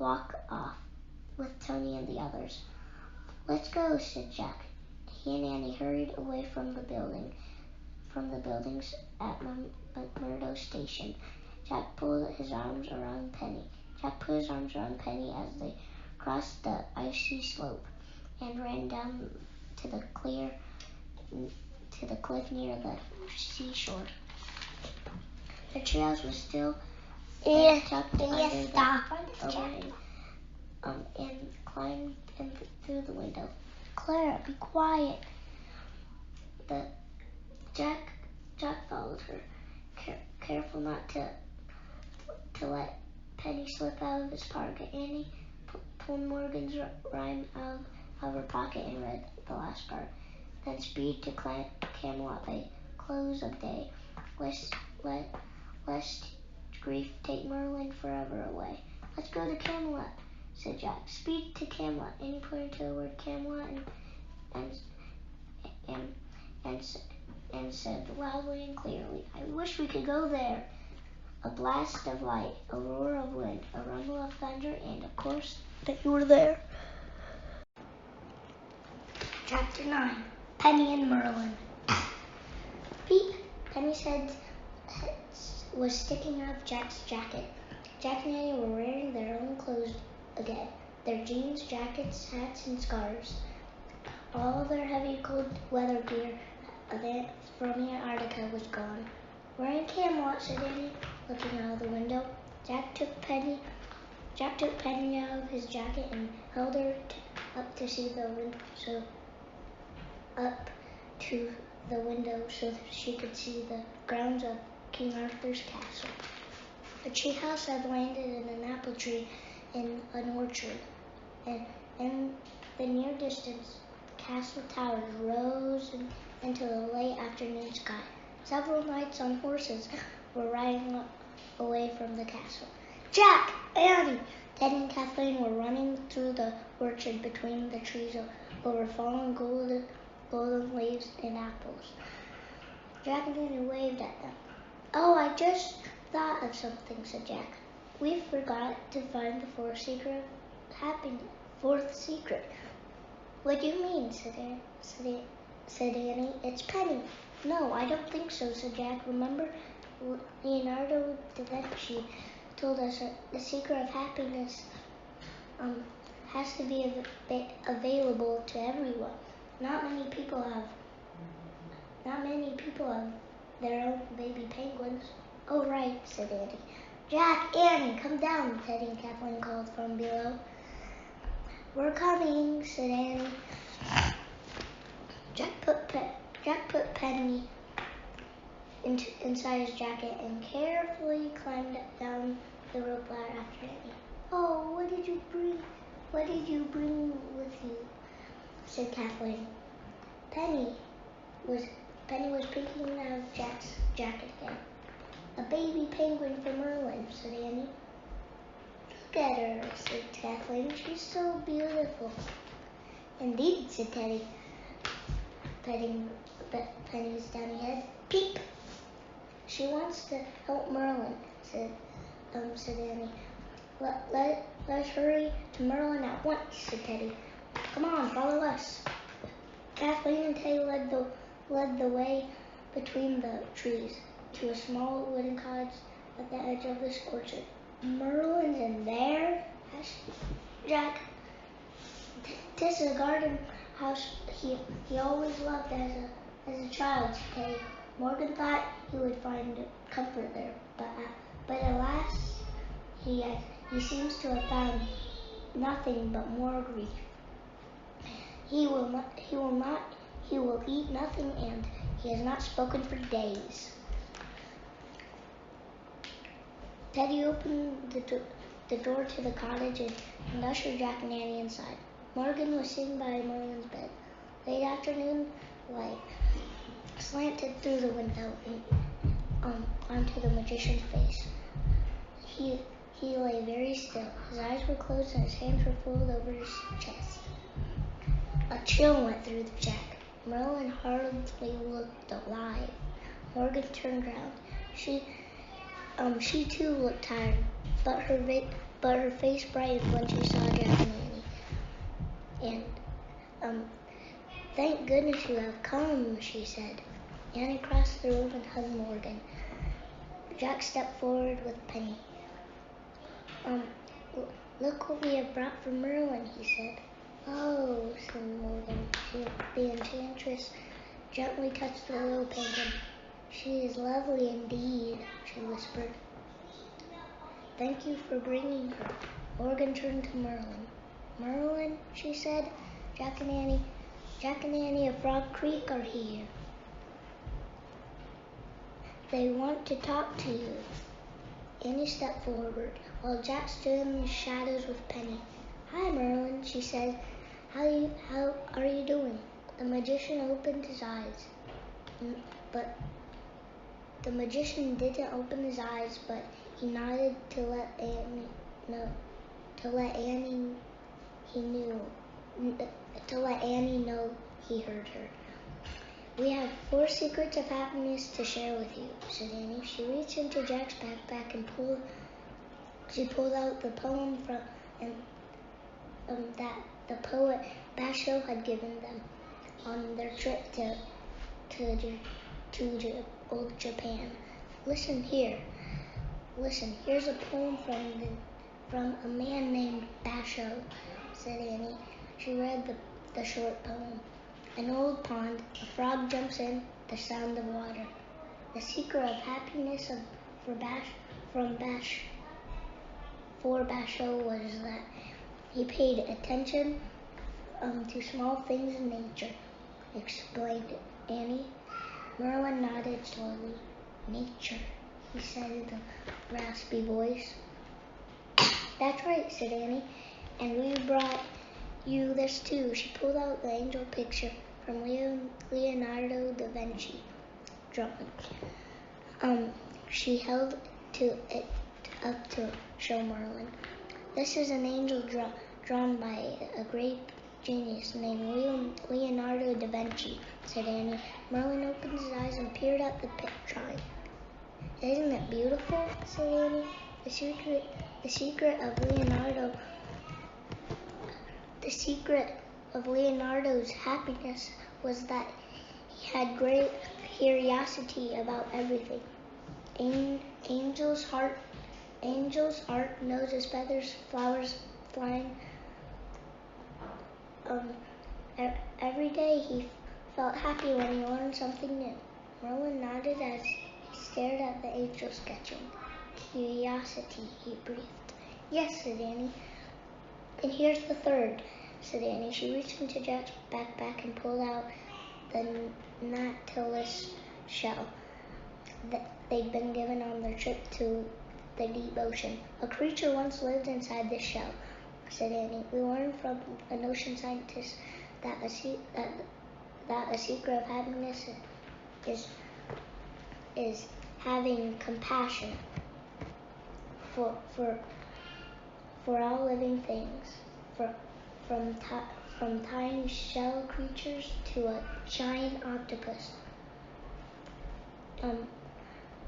off with Tony and the others. Let's go, said Jack. He and Annie hurried away from the buildings at McMurdo Station. Jack put his arms around Penny as they crossed the icy slope and ran down to the cliff near the seashore. The treehouse was still tucked under the overhang, and climbed in through the window. Clara, be quiet. Jack followed her, careful not to let Penny slip out of his pocket. Annie pulled Morgan's rhyme out of her pocket and read the last part. Then speed to Camelot Bay. Close of day. Lest grief take Merlin forever away. Let's go to Camelot, said Jack. Speed to Camelot. Annie pointed to the word Camelot and said loudly and clearly, I wish we could go there. A blast of light, a roar of wind, a rumble of thunder, and of course that you were there. Chapter 9. Penny and Merlin. Peep! Penny's head was sticking out of Jack's jacket. Jack and Annie were wearing their own clothes again. Their jeans, jackets, hats, and scarves. All their heavy cold weather gear from Antarctica was gone. We're in Camelot, said Annie, looking out of the window. Jack took Penny out of his jacket and held her up to the window so that she could see the grounds of King Arthur's castle. The treehouse had landed in an apple tree in an orchard, and in the near distance, castle towers rose into the late afternoon sky. Several knights on horses were riding away from the castle. Jack! Annie! Ted and Kathleen were running through the orchard between the trees over fallen golden leaves and apples. Jack and Annie waved at them. Oh, I just thought of something, said Jack. We forgot to find the fourth secret of happiness. Fourth secret. What do you mean, said Annie. It's Penny. No, I don't think so, said Jack. Remember, Leonardo da Vinci told us the secret of happiness has to be available to everyone. Not many people have their own baby penguins. Oh, right, said Annie. Jack, Annie, come down, Teddy and Kathleen called from below. We're coming, said Annie. Jack put Penny inside his jacket and carefully climbed down the rope ladder after Annie. Oh, what did you bring with you? Said Kathleen. Penny was picking out Jack's jacket again. A baby penguin for Merlin, said Annie. Look at her, said Kathleen. She's so beautiful. Indeed, said Teddy, petting Penny's downy head. Peep! She wants to help Merlin, said Annie. Let's hurry to Merlin at once, said Teddy. Come on, follow us. Kathleen and Teddy led the way between the trees to a small wooden cottage at the edge of this orchard. Merlin's in there? Asked Jack. This is a garden house he always loved as a child, said Teddy. Morgan thought he would find comfort there, but alas, he seems to have found nothing but more grief. He will eat nothing, and he has not spoken for days. Teddy opened the door to the cottage and ushered Jack and Annie inside. Morgan was sitting by Merlin's bed. Late afternoon light slanted through the window and onto the magician's face. He lay very still. His eyes were closed and his hands were folded over his chest. A chill went through Jack. Merlin hardly looked alive. Morgan turned round. She too looked tired, but her face brightened when she saw Jack and Annie. And thank goodness you have come, she said. Annie crossed the room and hugged Morgan. Jack stepped forward with Penny. Look what we have brought for Merlin, he said. Oh, said Morgan. The enchantress gently touched the little penguin. She is lovely indeed, she whispered. Thank you for bringing her. Morgan turned to Merlin. Merlin, she said, Jack and Annie of Frog Creek are here. They want to talk to you. Annie stepped forward, while Jack stood in the shadows with Penny. Hi, Merlin, she said. How are you doing? The magician opened his eyes, but the magician didn't open his eyes, but he nodded to let Annie know he heard her. We have 4 secrets of happiness to share with you, said Annie. She reached into Jack's backpack and pulled out the poem that the poet Basho had given them on their trip to old Japan. Listen, here's a poem from a man named Basho, said Annie. She read the short poem. An old pond, a frog jumps in, the sound of water. The secret of happiness for Basho was that he paid attention to small things in nature, explained Annie. Merlin nodded slowly. Nature, he said in a raspy voice. That's right, said Annie, and we brought you this too. She pulled out the angel picture from Leonardo da Vinci drawing. She held it up to show Merlin. This is an angel drawn by a great genius named Leonardo da Vinci, said Annie. Merlin opened his eyes and peered at the drawing. Isn't it beautiful, said Annie. The secret of Leonardo's happiness was that he had great curiosity about everything. Angel's heart angels, art, noses, feathers, flowers flying. Every day he felt happy when he learned something new. Merlin nodded as he stared at the angel sketching. Curiosity, he breathed. Yes, said Annie. And here's the third, said Annie. She reached into Jack's backpack and pulled out the Nautilus shell that they'd been given on their trip to the deep ocean. A creature once lived inside this shell, said Annie. We learned from an ocean scientist that a secret of happiness is having compassion for all living things, from tiny shell creatures to a giant octopus.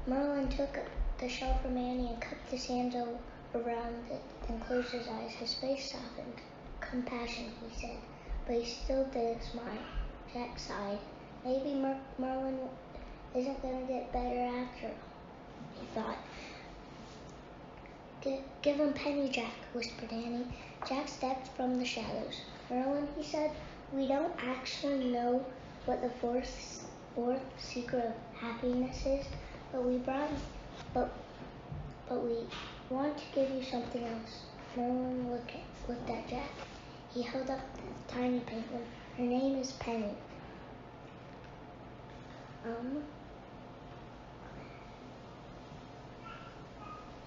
Merlin took the shell from Annie and cupped his hands around it and closed his eyes. His face softened. Compassion, he said, but he still didn't smile. Jack sighed. Maybe Merlin isn't going to get better after all, he thought. Give him Penny, Jack, whispered Annie. Jack stepped from the shadows. Merlin, he said, we don't actually know what the fourth secret of happiness is, but we want to give you something else. Merlin looked at Jack. He held up the tiny penguin. Her name is Penny.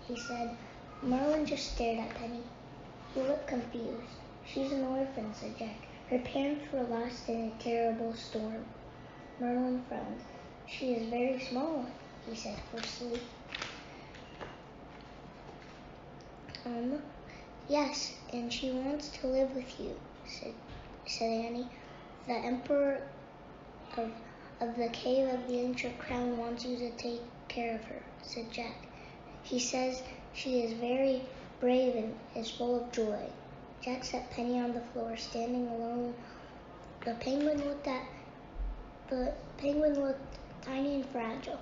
He said. Merlin just stared at Penny. He looked confused. She's an orphan, said Jack. Her parents were lost in a terrible storm. Merlin frowned. She is very small, he said hoarsely. Yes, and she wants to live with you, said Annie. The Emperor of the Cave of the Ancient Crown wants you to take care of her, said Jack. He says she is very brave and is full of joy. Jack set Penny on the floor, standing alone. The penguin looked tiny and fragile.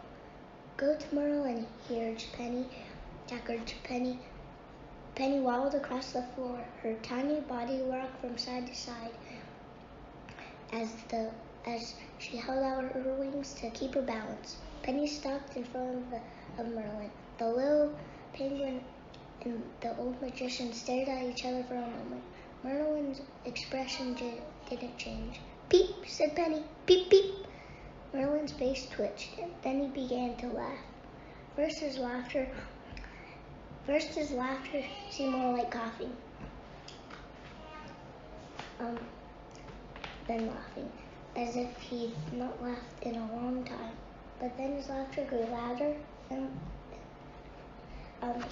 Go to Merlin, he urged Penny. Jack urged Penny. Penny wobbled across the floor. Her tiny body rocked from side to side as she held out her wings to keep her balance. Penny stopped in front of Merlin. The little penguin and the old magician stared at each other for a moment. Merlin's expression didn't change. Peep, said Penny. Peep, peep. Merlin's face twitched, and then he began to laugh. First his laughter seemed more like coughing. Then laughing, as if he'd not laughed in a long time. But then his laughter grew louder, and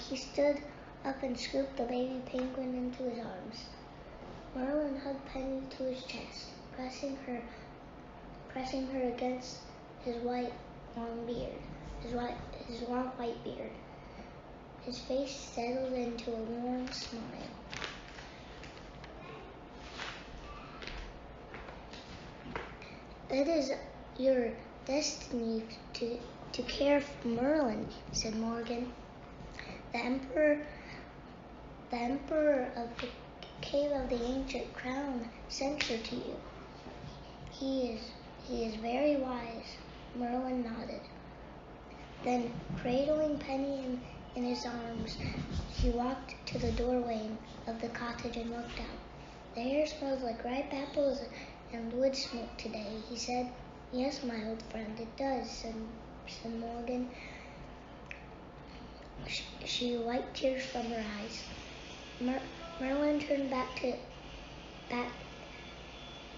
he stood up and scooped the baby penguin into his arms. Merlin hugged Penny to his chest, pressing her against his long white beard. His face settled into a warm smile. It is your destiny to care for Merlin, said Morgan. The Emperor of the Cave of the Ancient Crown sent her to you. He is very wise. Merlin nodded. Then, cradling Penny in his arms, he walked to the doorway of the cottage and looked out. The air smells like ripe apples and wood smoke today, he said. Yes, my old friend, it does, said Morgan. She wiped tears from her eyes. Merlin turned back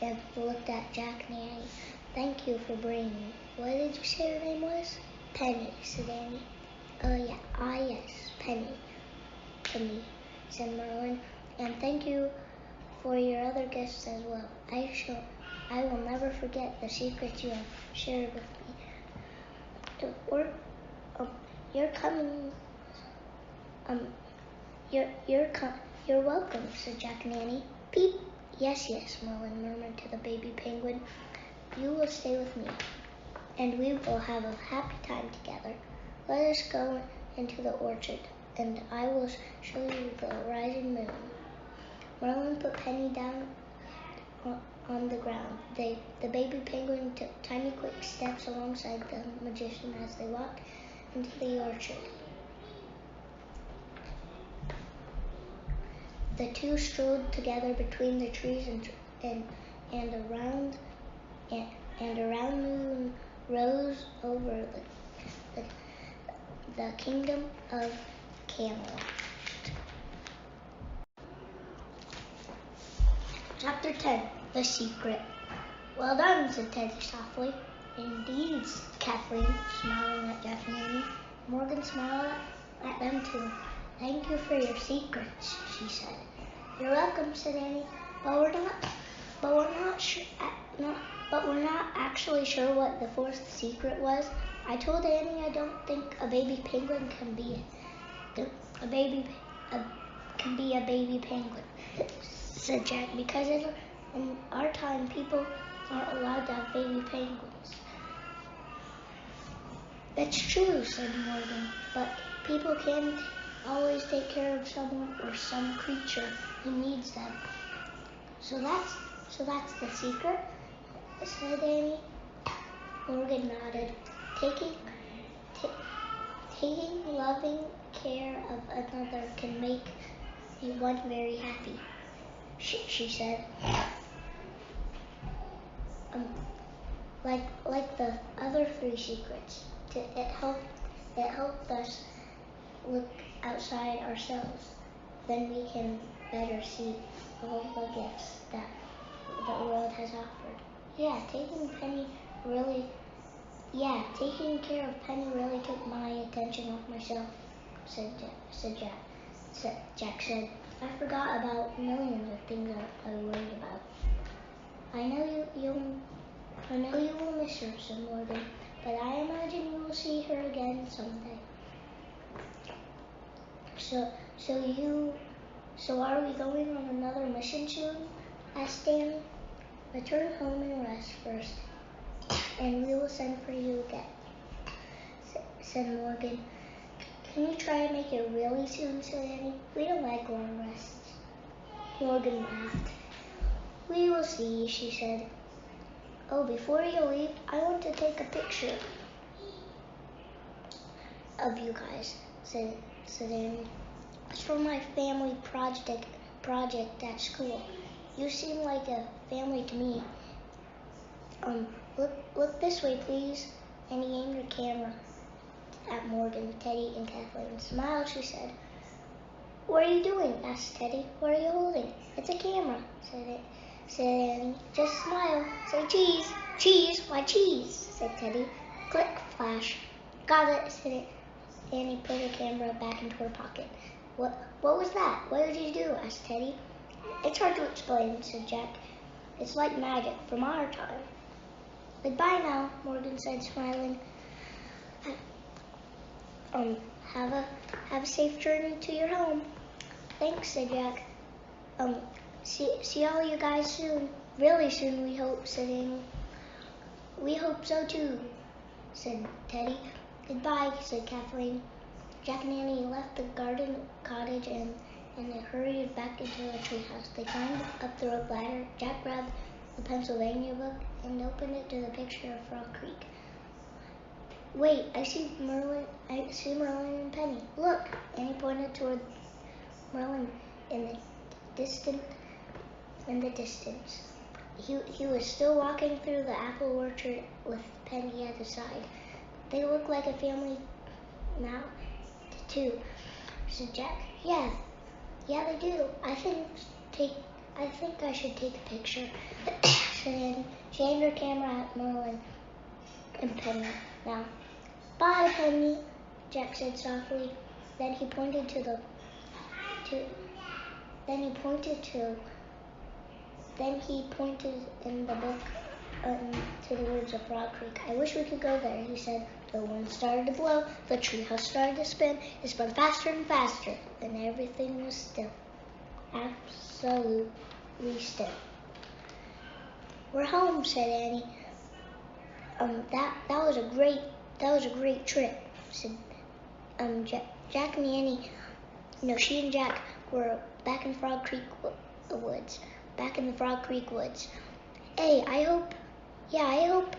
and looked at Jack and Annie. Thank you for bringing me. What did you say her name was? Penny, said Annie. Oh, yeah. Ah, yes, Penny. To me, said Merlin. And thank you for your other gifts as well. I will never forget the secrets you have shared with me. You're coming. You're welcome, said Jack and Annie. Peep. Yes, Merlin murmured to the baby penguin. You will stay with me, and we will have a happy time together. Let us go into the orchard. and I will show you the rising moon. Merlin put Penny down on the ground. The baby penguin took tiny quick steps alongside the magician as they walked into the orchard. The two strolled together between the trees and a round moon rose over the kingdom of Camelot. Chapter 10, The Secret. Well done, said Teddy softly. Indeed, said Kathleen, smiling at Jack and Annie. Morgan smiled at them too. Thank you for your secrets, she said. You're welcome, said Annie. But we're not actually sure what the fourth secret was. I told Annie I don't think a baby penguin can be a baby penguin, said Jack, because in our time people aren't allowed to have baby penguins. That's true, said Morgan, but people can't always take care of someone or some creature who needs them. So that's the secret, said Annie. Morgan nodded. Taking loving care of another can make one very happy, she said. Like the other three secrets, it helped us look outside ourselves. Then we can better see all the gifts that the world has offered. Taking care of Penny really took my attention off myself, Jack said. I forgot about millions of things I worried about. I know you will miss her, said Morgan, but I imagine you will see her again someday. So are we going on another mission soon? Asked Danny. Return home and rest first, and we will send for you again, said Morgan. Can you try and make it really soon, said Annie. We don't like long rests. Morgan laughed. We will see, she said. Oh, before you leave, I want to take a picture of you guys, said Annie. It's for my family project at school. You seem like a family to me. Look this way, please. And he aimed her camera at Morgan, Teddy, and Kathleen. Smile, she said. What are you doing? Asked Teddy. What are you holding? It's a camera, said Annie. Just smile. Say cheese. Cheese? Why cheese? Said Teddy. Click, flash. Got it, said Annie. Put her camera back into her pocket. What was that? What did you do? Asked Teddy. It's hard to explain, said Jack. It's like magic from our time. Goodbye now, Morgan said, smiling. Have a safe journey to your home. Thanks, said Jack. See all you guys soon. Really soon, we hope, said Annie. We hope so too, said Teddy. Goodbye, said Kathleen. Jack and Annie left the garden cottage and they hurried back into the treehouse. They climbed up the rope ladder. Jack grabbed the Pennsylvania book and opened it to the picture of Frog Creek. Wait, I see Merlin and Penny. Look, and he pointed toward Merlin in the distance. He was still walking through the apple orchard with Penny at his side. They look like a family now, too, said Jack. Yeah, they do. I think I should take a picture. Said Annie. She aimed her camera at Merlin and Penny. Now, bye, Penny, Jack said softly. Then he pointed in the book to the words of Frog Creek. I wish we could go there, he said. The wind started to blow, the treehouse started to spin. It spun faster and faster, and everything was still. Absolutely still. We're home, said Annie. That was a great trip, said Jack and Annie No, she and Jack were back in Frog Creek woods. Back in the Frog Creek woods. Hey, I hope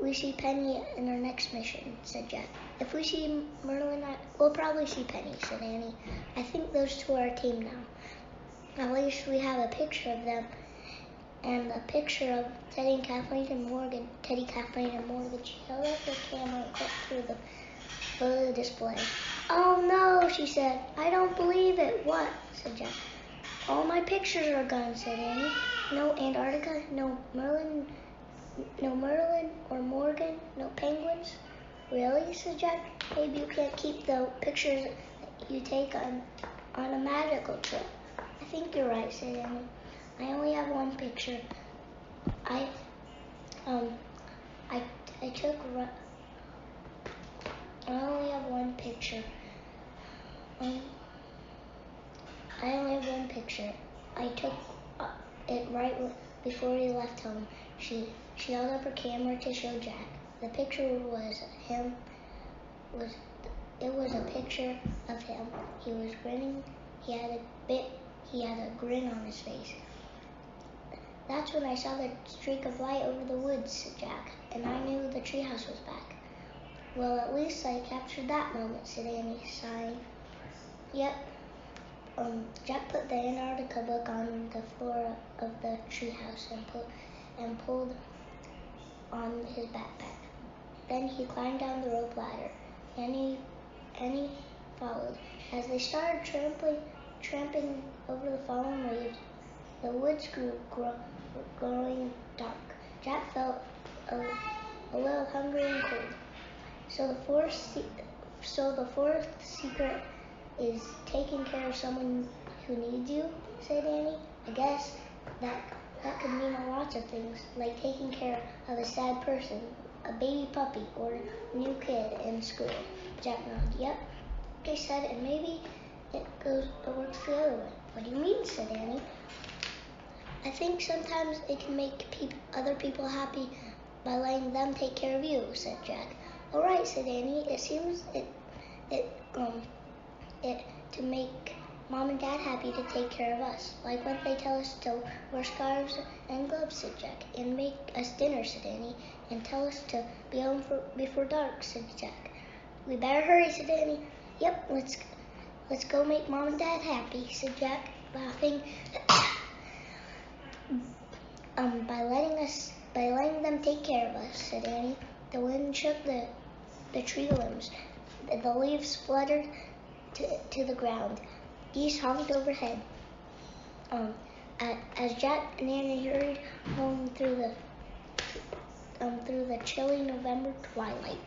we see Penny in our next mission, said Jack. If we see Merlin, we'll probably see Penny, said Annie. I think those two are a team now. At least we have a picture of them and a picture of Teddy and Kathleen and Morgan. Teddy, Kathleen, and Morgan. She held up her camera and clicked through the display. Oh no, she said. I don't believe it. What? Said Jack. All my pictures are gone, said Annie. No Antarctica, no Merlin or Morgan, no penguins. Really, said Jack. Maybe you can't keep the pictures you take on a magical trip. I think you're right, said Annie. I only have one picture. I only have one picture. I only have one picture. I took it right before he left home. She held up her camera to show Jack. The picture was him. It was a picture of him. He was grinning. He had a grin on his face. That's when I saw the streak of light over the woods, said Jack, and I knew the treehouse was back. Well, at least I captured that moment, said Annie, sighing. Yep. Jack put the Antarctica book on the floor of the treehouse and pulled on his backpack. Then he climbed down the rope ladder. Annie followed. As they started tramping over the fallen leaves, the woods growing dark. Jack felt a little hungry and cold. So the fourth secret is taking care of someone who needs you, said Annie. I guess that could mean lots of things, like taking care of a sad person, a baby puppy, or a new kid in school. Jack nodded. Yep, they said, and maybe it works the other way. What do you mean, said Annie. I think sometimes it can make other people happy by letting them take care of you, said Jack. All right, said Annie. It seems to make Mom and Dad happy to take care of us, like when they tell us to wear scarves and gloves, said Jack, and make us dinner, said Annie, and tell us to be home before dark, said Jack. We better hurry, said Annie. Yep, let's go make Mom and Dad happy, said Jack, laughing. By letting them take care of us, said Annie. The wind shook the tree limbs. The leaves fluttered to the ground. Geese honked overhead. As Jack and Annie hurried home through the chilly November twilight.